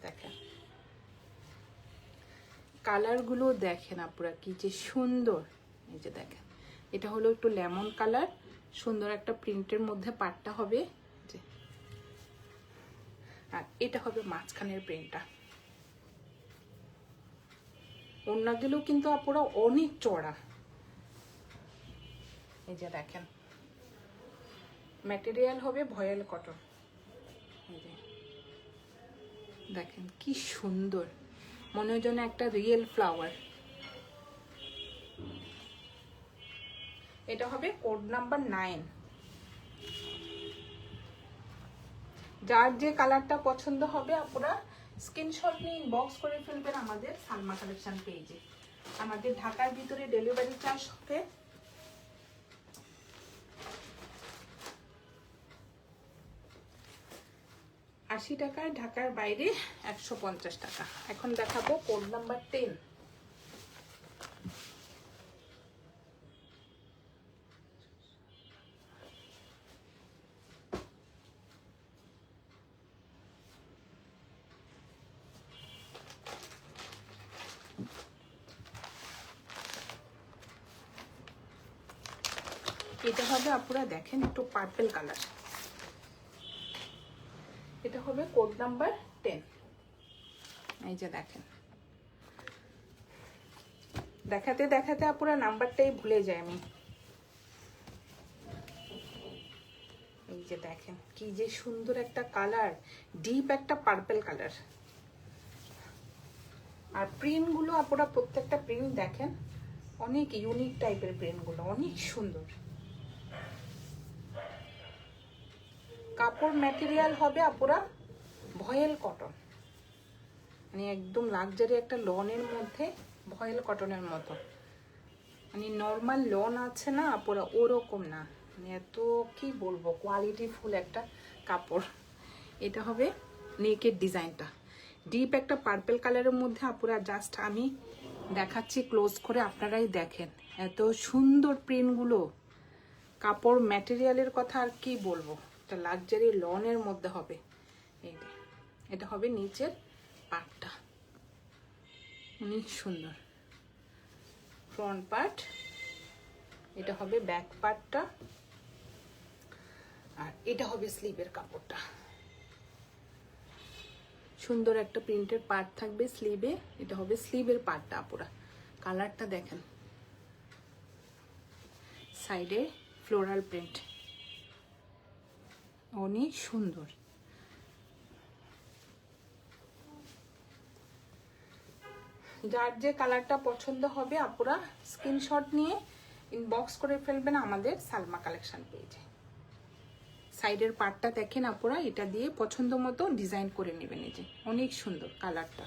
দেখেন কালারগুলো দেখেন আপুরা কি যে সুন্দর। এই যে দেখেন এটা হলো একটু লেমন কালার, সুন্দর একটা প্রিন্টের মধ্যে পাটটা হবে যে, আর এটা হবে মাঝখানের প্রিন্টটা। ওড়নাগুলো কিন্তু আপুরা অনেক চড়া। এই যে দেখেন ম্যাটেরিয়াল হবে ভয়েল কটন। এই যে দেখেন কি সুন্দর, মনে হয় যেন একটা রিয়েল ফ্লাওয়ার। এটা হবে কোড নাম্বার 9। যার যে কালারটা পছন্দ হবে আপনারা স্ক্রিনশট নিয়ে ইনবক্স করে ফেলবেন আমাদের সালমা কালেকশন পেজে। আমাদের ঢাকার ভিতরে ডেলিভারি চার্জ হবে 80 টাকা, ঢাকার বাইরে 150 টাকা। এখন দেখাবো কোড নাম্বার 10। এটা হবে আপুরা দেখেন একটু পার্পল কালার, এটা হবে কোড নাম্বার 10। এই যে দেখেন, দেখাতে দেখাতে আপুরা নাম্বারটাই ভুলে যাই আমি। এই যে দেখেন কি যে সুন্দর একটা কালার, ডিপ একটা পার্পল কালার। আর প্রিন্টগুলো আপুরা প্রত্যেকটা প্রিন্ট দেখেন অনেক ইউনিক টাইপের, প্রিন্টগুলো অনেক সুন্দর। কাপড় ম্যাটেরিয়াল হবে আপুরা ভয়েল কটন, মানে একদম লাক্সারি একটা লনের মধ্যে ভয়েল কটনের মতো, মানে নর্মাল লন আছে না আপুরা ওরকম না, মানে এত কি বলবো কোয়ালিটি ফুল একটা কাপড়। এটা হবে নেকের ডিজাইনটা ডিপ একটা পার্পল কালারের মধ্যে আপুরা। জাস্ট আমি দেখাচ্ছি ক্লোজ করে, আপনারাই দেখেন এত সুন্দর প্রিন্টগুলো। কাপড় ম্যাটেরিয়ালের কথা আর কি বলবো, এটা লাক্সারি লনের মধ্যে হবে। এই যে এটা হবে নিচের পার্টটা, অনেক সুন্দর ফ্রন্ট পার্ট। এটা হবে ব্যাক পার্টটা, আর এটা হবে স্লিভের কাপড়টা। সুন্দর একটা প্রিন্টের পার্ট থাকবে স্লিভে, এটা হবে স্লিভের পার্টটা আপুরা। কালারটা দেখেন, সাইডে ফ্লোরাল প্রিন্ট, অনেক সুন্দর। যার যে কালারটা পছন্দ হবে আপুরা স্ক্রিনশট নিয়ে ইনবক্স করে ফেলবেন আমাদের সালমা কালেকশন পেজে। সাইডের পার্টটা দেখেন আপুরা, এটা দিয়ে পছন্দ মতো ডিজাইন করে নেবেন। এই যে অনেক সুন্দর কালারটা।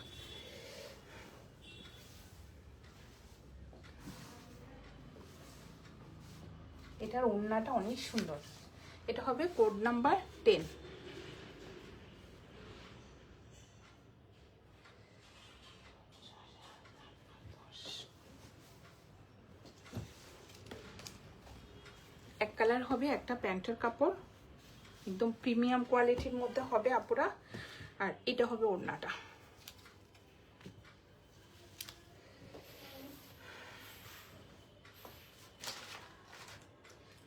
এটার ওড়নাটা অনেক সুন্দর, এটা হবে কোড নাম্বার 10। এক কালার হবে, একটা প্যান্টের কাপড় একদম প্রিমিয়াম কোয়ালিটির মধ্যে হবে আপুরা। আর এটা হবে ওড়নাটা।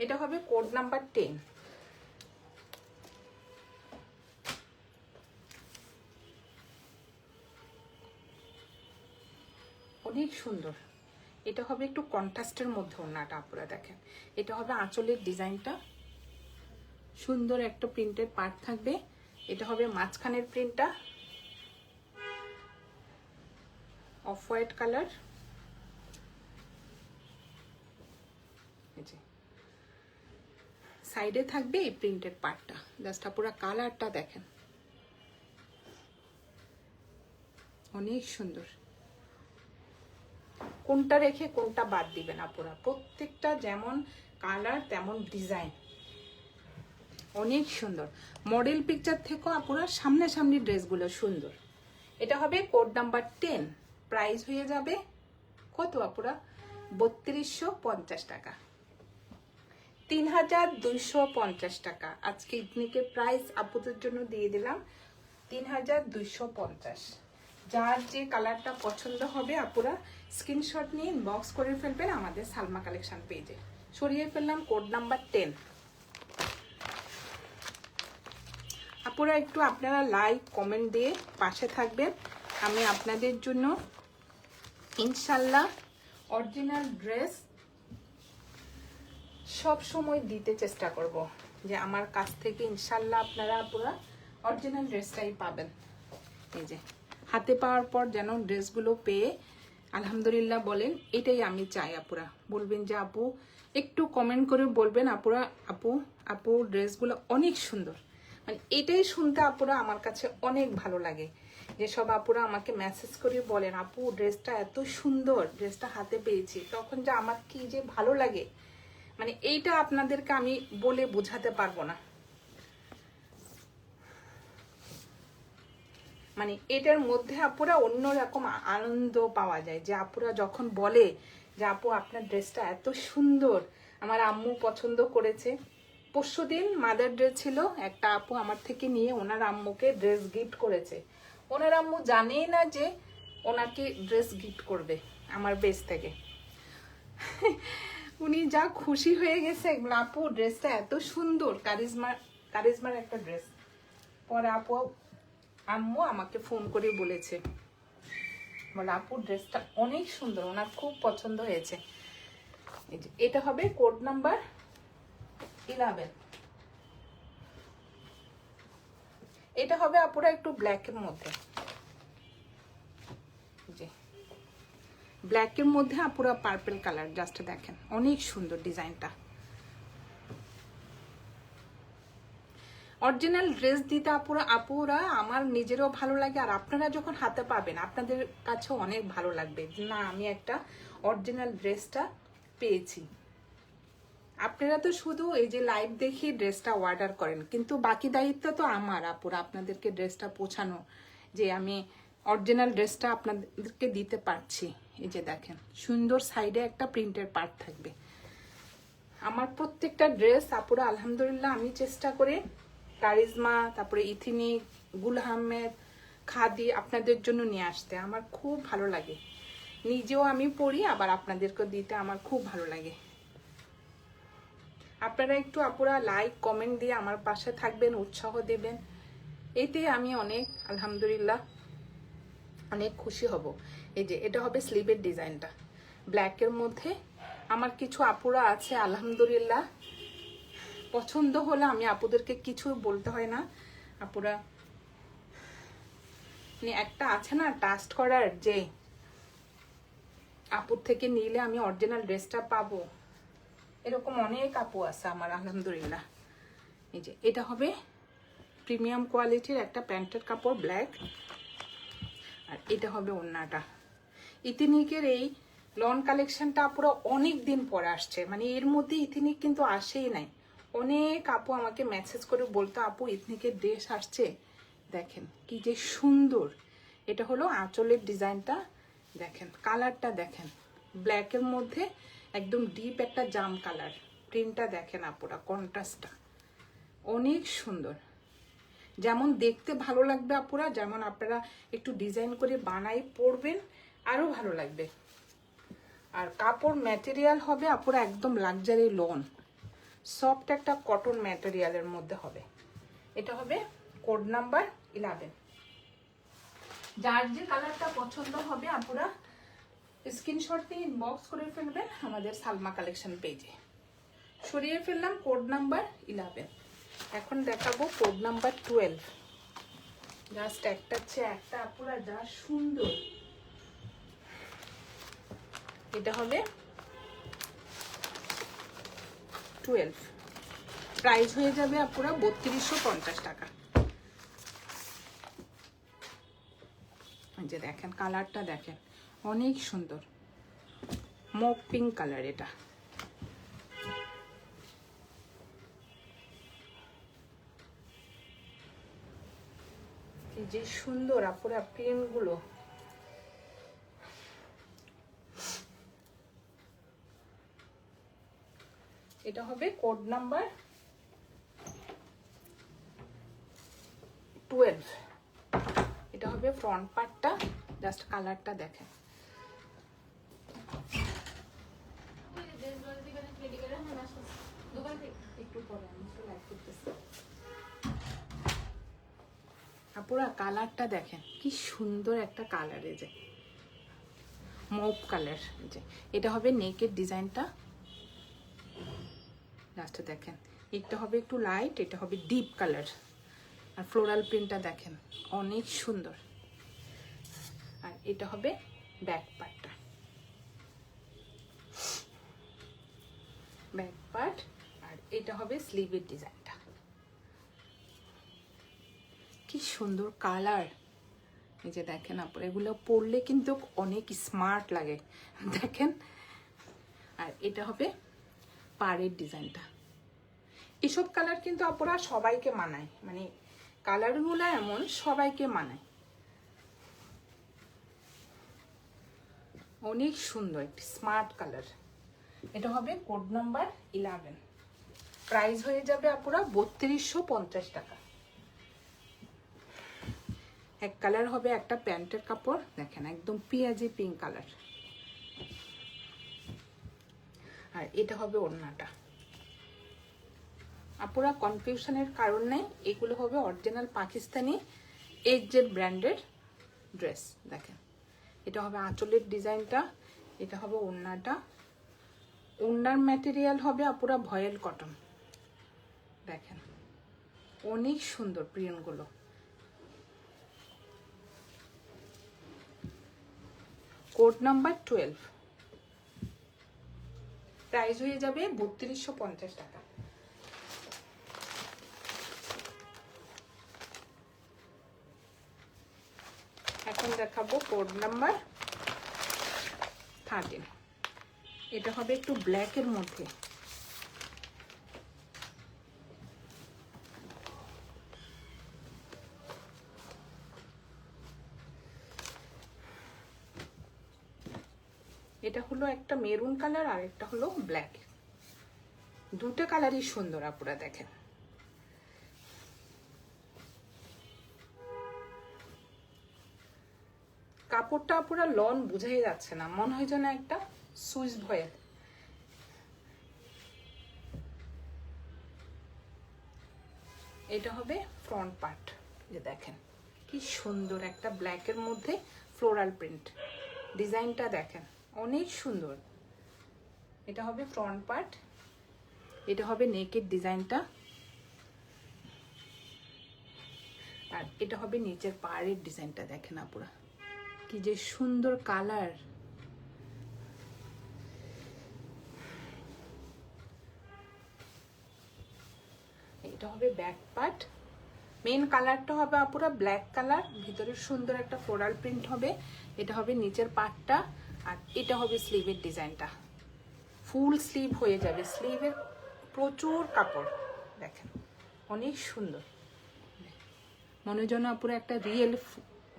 এটা হবে কোড নাম্বার 10। অনেক সুন্দর, এটা হবে একটু কন্ট্রাস্টের মধ্যে ওড়নাটা আপুরা দেখেন। এটা হবে আঁচলের ডিজাইনটা, সুন্দর একটা প্রিন্টের পার্ট থাকবে। এটা হবে মাঝখানের প্রিন্টটা অফ হোয়াইট কালার। সাইডে থাকবে এই প্রিন্টের পার্টটা। জাস্ট পুরো কালারটা দেখেন, অনেক সুন্দর। কোনটা রেখে কোনটা বাদ দিবেন আপুরা, প্রত্যেকটা যেমন কালার তেমন ডিজাইন, অনেক সুন্দর। মডেল পিকচার থেকেও আপুরা সামনাসামনি ড্রেসগুলো সুন্দর। এটা হবে কোড নাম্বার 10। প্রাইস হয়ে যাবে কত আপুরা? 3250 টাকা, 3250 টাকা। আজকে ইথনিকের প্রাইস আপুদের জন্য দিয়ে দিলাম 3250। যার যে কালারটা পছন্দ হবে আপুরা স্ক্রিনশট নিয়ে ইনবক্স করে ফেলবেন আমাদের সালমা কালেকশন পেজে। সরিয়ে ফেললাম কোড নাম্বার 10। আপুরা একটু আপনারা লাইক কমেন্ট দিয়ে পাশে থাকবেন, আমি আপনাদের জন্য ইনশাল্লাহ অরিজিনাল ড্রেস সব সময় দিতে চেষ্টা করব, যে আমার কাছ থেকে ইনশাল্লাহ আপনারা পুরো অরিজিনাল ড্রেসটাই পাবেন। এই যে হাতে পাওয়ার পর যেন ড্রেসগুলো পেয়ে আলহামদুলিল্লাহ বলেন, এটাই আমি চাই। আপুরা বলবেন যে আপু একটু কমেন্ট করে বলবেন আপুরা আপু ড্রেসগুলো অনেক সুন্দর, মানে এটাই শুনতে আপুরা আমার কাছে অনেক ভালো লাগে। যে সব আপুরা আমাকে মেসেজ করে বলেন আপু ড্রেসটা এত সুন্দর, ড্রেসটা হাতে পেয়েছি, তখন যে আমার কি যে ভালো লাগে, মানে এইটা আপনাদেরকে আমি বলে বোঝাতে পারবো না। মানে এটার মধ্যে আপুরা অন্যরকম আনন্দ পাওয়া যায়, যে আপুরা যখন বলে যে আপু আপনার ড্রেসটা এত সুন্দর, আমার আম্মু পছন্দ করেছে। পরশুদিন মাদার ডে ছিল, একটা আপু আমার থেকে নিয়ে ওনার আম্মুকে ড্রেস গিফট করেছে। ওনার আম্মু জানেই না যে ওনাকে ড্রেস গিফট করবে আমার বেস থেকে। উনি যা খুশি হয়ে গেছে, আপু ড্রেসটা এত সুন্দর, কারিজমার একটা ড্রেস। পরে আপু আম্মু আমাকে ফোন করে বলেছে, বলে আপু ড্রেসটা অনেক সুন্দর, ওনার খুব পছন্দ হয়েছে। এই যে এটা হবে কোড নাম্বার 11। এটা হবে আপুরা একটু ব্ল্যাকের মধ্যে, যে ব্ল্যাকের মধ্যে আপুরা পার্পল কালার, জাস্ট দেখেন অনেক সুন্দর ডিজাইনটা। অরিজিনাল ড্রেস দিতে আপুরা আমার নিজেরও ভালো লাগে, আর আপনারা যখন হাতে পাবেন আপনাদের কাছেও অনেক ভালো লাগবে, না আমি একটা অরিজিনাল ড্রেসটা পেয়েছি। আপনারা তো শুধু এই যে লাইভ দেখি ড্রেসটা অর্ডার করেন, কিন্তু বাকি দায়িত্ব তো আমার আপুরা, আপনাদেরকে ড্রেসটা পৌঁছানো, যে আমি অরিজিনাল ড্রেসটা আপনাদেরকে দিতে পারছি। এই যে দেখেন সুন্দর সাইডে একটা প্রিন্টের পার্ট থাকবে। আমার প্রত্যেকটা ড্রেস আপুরা আলহামদুলিল্লাহ আমি চেষ্টা করি কারিজমা, তারপরে ইথিনিক, গুল আহমেদ, খাদি আপনাদের জন্য নিয়ে আসতে। আমার খুব ভালো লাগে, নিজেও আমি পরি, আবার আপনাদেরকে দিতে আমার খুব ভালো লাগে। আপনারা একটু আপুরা লাইক কমেন্ট দিয়ে আমার পাশে থাকবেন, উৎসাহ দেবেন, এতে আমি অনেক আলহামদুলিল্লাহ অনেক খুশি হব। এই যে এটা হবে স্লিভের ডিজাইনটা ব্ল্যাকের মধ্যে। আমার কিছু আপুরা আছে আলহামদুলিল্লাহ পছন্দ হলে আমি আপুদেরকে কিছু বলতে হয় না, আপুরা একটা আছে না ট্রাস্ট করার, যে আপুর থেকে নিলে আমি অরিজিনাল ড্রেসটা পাবো, এরকম অনেক আপু আছে আমার আলহামদুলিল্লাহ। এই যে এটা হবে প্রিমিয়াম কোয়ালিটির একটা প্যান্টের কাপড় ব্ল্যাক, আর এটা হবে ওড়নাটা। ইথিনিকের এই লন কালেকশনটা পুরো অনেক দিন পরে আসছে, মানে এর মধ্যে ইথিনিক কিন্তু আসেই নাই। অনেক আপু আমাকে মেসেজ করে বলতো আপু ইথনিকের ড্রেস আসছে, দেখেন কি যে সুন্দর। এটা হলো আঁচলের ডিজাইনটা, দেখেন কালারটা দেখেন ব্ল্যাকের মধ্যে একদম ডিপ একটা জাম কালার, প্রিন্টটা দেখেন আপুরা, কন্ট্রাস্টটা অনেক সুন্দর। যেমন দেখতে ভালো লাগবে আপুরা, যেমন আপনারা একটু ডিজাইন করে বানাই পরবেন আরো ভালো লাগবে। আর কাপড় ম্যাটেরিয়াল হবে আপুরা একদম লাক্সারি লন, সফট একটা কটন ম্যাটেরিয়ালের মধ্যে হবে। এটা হবে কোড নাম্বার 11। যার যে কালারটা পছন্দ হবে আপুরা স্ক্রিনশট দিয়ে ইনবক্স করে ফেলবেন আমাদের সালমা কালেকশন পেজে। সরিয়ে ফেললাম কোড নাম্বার 11। এখন দেখাবো কোড নাম্বার 12। জাস্ট একটা চেয়ে একটা আপুরা যা সুন্দর। এটা হবে 12, প্রাইস হয়ে যাবে আপুরা 3250 টাকা। যে দেখেন কালারটা দেখেন অনেক সুন্দর, মক পিঙ্ক কালার। এটা যে সুন্দর আপুরা প্রিন্ট গুলো, এটা হবে কোড নাম্বার 12। এটা হবে ফ্রন্ট পার্টটা, জাস্ট কালারটা দেখেন। একটু পরে আমি লাইক করতেছি। আপুরা কালারটা দেখেন কি সুন্দর একটা কালার, এই যে মপ কালার। যে এটা হবে নেকের ডিজাইনটা, জাস্ট দেখেন এটা হবে একটু লাইট, এটা হবে ডিপ কালার, আর ফ্লোরাল প্রিন্টটা দেখেন অনেক সুন্দর। আর এটা হবে ব্যাক পার্টটা, ব্যাক পার্ট। আর এটা হবে স্লিভের ডিজাইনটা, কি সুন্দর কালার। এই যে দেখেন আপনারা এগুলো পরলে কিন্তু অনেক স্মার্ট লাগে দেখেন। আর এটা হবে পাড়ের ডিজাইনটা। এসব কালার কিন্তু আপনারা সবাইকে মানায়, মানে কালারগুলো এমন সবাইকে মানায়, অনেক সুন্দর একটি স্মার্ট কালার। এটা হবে কোড নাম্বার 11, প্রাইস হয়ে যাবে আপুরা 3250 টাকা। এক কালার হবে একটা প্যান্টের কাপড়, দেখেন একদম পেঁয়াজি পিঙ্ক কালার। আর এটা হবে ওড়নাটা। আপুরা কনফিউশনের কারণ নেই, এগুলো হবে অরিজিনাল পাকিস্তানি এইচজেড ব্র্যান্ডের ড্রেস। দেখেন এটা হবে আঁচলের ডিজাইনটা, এটা হবে ওড়নাটা। ওড়নার ম্যাটেরিয়াল হবে আপুরা ভয়েল কটন। দেখেন অনেক সুন্দর প্রিন্টগুলো। কোড নাম্বার 12, প্রাইস হয়ে যাবে 3250 টাকা। এখন দেখাবো কোড নাম্বার 13। এটা হবে একটু ব্ল্যাকের মধ্যে। এটা হলো একটা মেরুন কালার আর একটা হলো ব্ল্যাক, দুটো কালারই সুন্দর আপুরা। দেখেন কাপড়টা পুরো লন বুঝাই যাচ্ছে না, মনে হয় যেন একটা সুইস ভয়েল। এটা হবে ফ্রন্ট পার্ট, যে দেখেন কি সুন্দর একটা ব্ল্যাকের মধ্যে ফ্লোরাল প্রিন্ট, ডিজাইনটা দেখেন অনেক সুন্দর। এটা হবে ফ্রন্ট পার্ট, এটা হবে নেকের ডিজাইনটা, আর এটা হবে নিচের পাড়ের ডিজাইনটা। দেখেন আপুরা কি যে সুন্দর কালার। এটা হবে ব্যাক পার্ট, মেন কালারটা হবে আপুরা ব্ল্যাক কালার, ভিতরে সুন্দর একটা ফ্লোরাল প্রিন্ট হবে। এটা হবে নিচের পার্টটা, আর এটা হবে স্লিভের ডিজাইনটা। ফুল স্লিভ হয়ে যাবে, স্লিভের প্রচুর কাপড়। দেখেন অনেক সুন্দর, মনে যেন পুরো একটা রিয়েল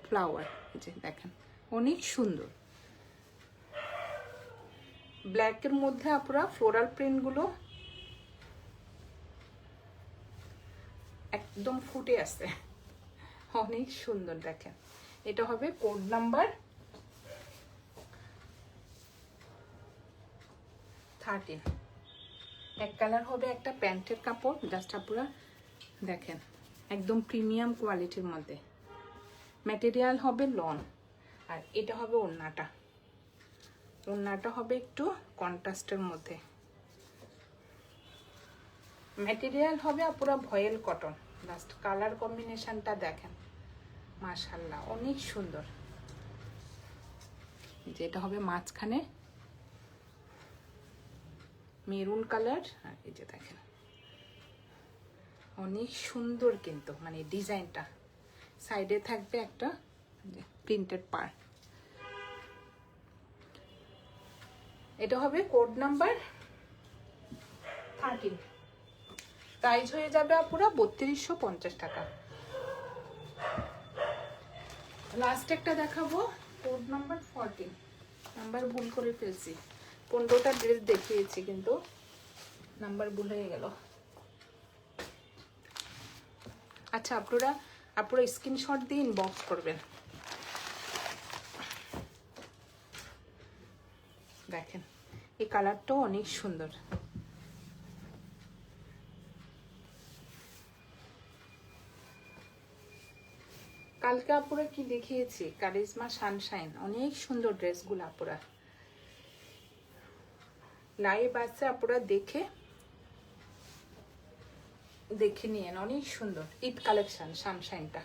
ফ্লাওয়ার। এই যে দেখেন অনেক সুন্দর। ব্ল্যাকের মধ্যে আপুরা ফ্লোরাল প্রিন্টগুলো একদম ফুটে আসছে, অনেক সুন্দর। দেখেন এটা হবে কোড নাম্বার 13। এক কালার হবে একটা প্যান্টের কাপড়, জাস্ট আপুরা দেখেন একদম প্রিমিয়াম কোয়ালিটির মধ্যে, ম্যাটেরিয়াল হবে লন। আর এটা হবে ওড়নাটা, ওড়নাটা হবে একটু কন্ট্রাস্টের মধ্যে, ম্যাটেরিয়াল হবে পুরো ভয়েল কটন। জাস্ট কালার কম্বিনেশনটা দেখেন মাশাআল্লাহ অনেক সুন্দর। যেটা হবে মাঝখানে মেরুন কালার, আর এই যে দেখেন অনেক সুন্দর কিন্তু মানে ডিজাইনটা। সাইডে থাকবে একটা প্রিন্টেড পার্ট। এটা হবে কোড নাম্বার 13, প্রাইস হয়ে যাবে পুরো 3250 টাকা। লাস্ট একটা দেখাবো কোড নাম্বার 14, নাম্বার ভুল করে ফেলছি, 15টা ড্রেস দেখিয়েছি কিন্তু নাম্বার ভুল হয়ে গেল। আচ্ছা আপনারা স্ক্রিনশট দিয়ে ইনবক্স করবেন। দেখেন এই কালারটাও অনেক সুন্দর। কালকে আপুরা কি দেখিয়েছি, কারিজমা সানশাইন, অনেক সুন্দর ড্রেসগুলো আপুরা লাইভ আছে, আপুরা দেখে নিয়েন, অনেক সুন্দর ঈদ কালেকশন সানশাইনটা।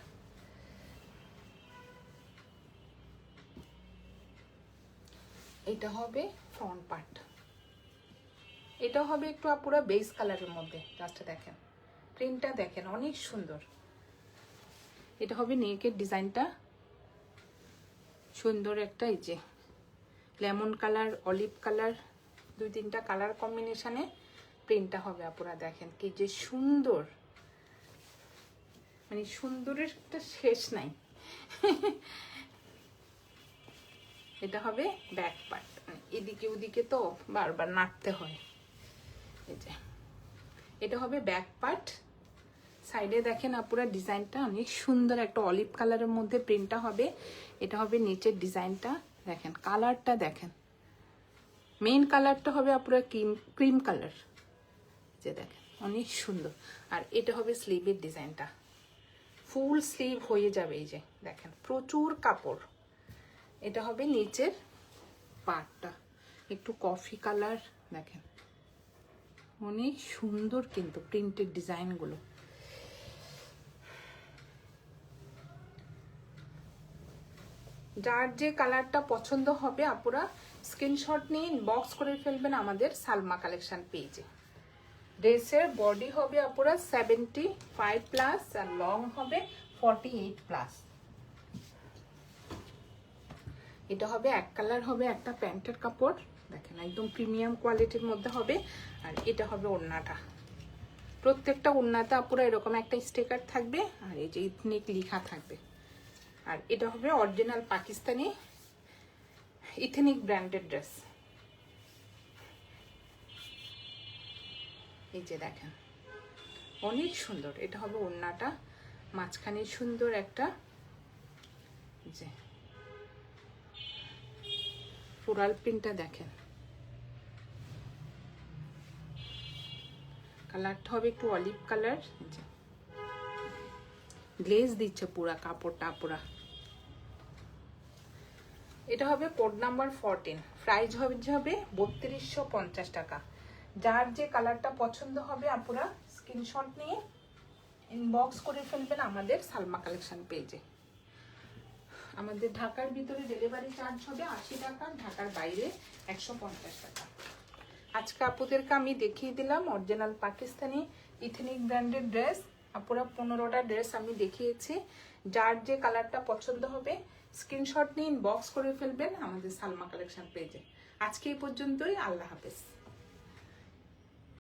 এটা হবে ফ্রন্ট পার্ট, এটা হবে একটু পুরো বেস কালারের মধ্যে, জাস্ট দেখেন প্রিন্টটা দেখেন অনেক সুন্দর। এটা হবে নেকের ডিজাইনটা, সুন্দর একটা এই যে লেমন কালার, অলিভ কালার, 2-3টা কালার কম্বিনেশনে প্রিন্টটা হবে। আপনারা দেখেন কি যে সুন্দর, মানে সুন্দরের একটা শেষ নাই। এটা হবে ব্যাক পার্ট, এদিকে ওদিকে তো বারবার নাড়তে হয়। এই যে এটা হবে ব্যাক পার্ট, সাইডে দেখেন আপনারা ডিজাইনটা অনেক সুন্দর একটা অলিভ কালারের মধ্যে প্রিন্টটা হবে। এটা হবে নিচের ডিজাইনটা, দেখেন কালারটা দেখেন মেইন কালারটা হবে পুরো ক্রিম কালার, যে দেখেন অনেক সুন্দর। আর এটা হবে স্লিভের ডিজাইনটা, ফুল স্লিভ হয়ে যাবে। এই যে দেখেন প্রচুর কাপড়। এটা হবে নিচের পার্টটা, একটু কফি কালার, দেখেন অনেক সুন্দর কিন্তু প্রিন্টেড ডিজাইনগুলো। যার যে কালারটা পছন্দ হবে আপুরা স্ক্রিনশট নিয়ে ইনবক্স করে ফেলবেন আমাদের সালমা কালেকশন পেজে। ড্রেসের বডি হবে আপুরা 75 প্লাস আর লং হবে 48 প্লাস। এটা হবে এক কালার, হবে একটা প্যান্টের কাপড়, দেখেন একদম প্রিমিয়াম কোয়ালিটির মধ্যে হবে। আর এটা হবে ওড়নাটা, প্রত্যেকটা ওড়নাতে আপুরা এরকম একটা স্টিকার থাকবে আর এই যে ইথনিক লেখা থাকবে। আর এটা হবে original Pakistani ethnic branded dress. এই যে দেখেন অনেক সুন্দর। এটা হবে ওড়নাটা, মাঝখানে সুন্দর একটা যে ফ্লোরাল প্রিন্টটা দেখেন। কালারটা হবে একটু অলিভ কালার, গ্লেজ দিচ্ছে পুরা কাপড়টা পুরা। এটা হবে কোড নাম্বার 14, প্রাইস হবে 3250 টাকা। যার যে কালারটা পছন্দ হবে আপুরা স্ক্রিনশট নিয়ে ইনবক্স করে ফেলবেন আমাদের সালমা কালেকশন পেজে। আমাদের ঢাকার ভিতরে ডেলিভারি চার্জ হবে 80 টাকা, ঢাকার বাইরে 150 টাকা। আজকে আপুদেরকে আমি দেখিয়ে দিলাম অরিজিনাল পাকিস্তানি ইথনিক ব্র্যান্ডের ড্রেস। আপুরা 15টা ড্রেস আমি দেখিয়েছি। যার যে কালারটা পছন্দ হবে স্ক্রিনশট নিয়ে ইনবক্স করে ফেলবেন আমাদের সালমা কালেকশন পেজে। আজকে এই পর্যন্তই, আল্লাহ হাফেজ।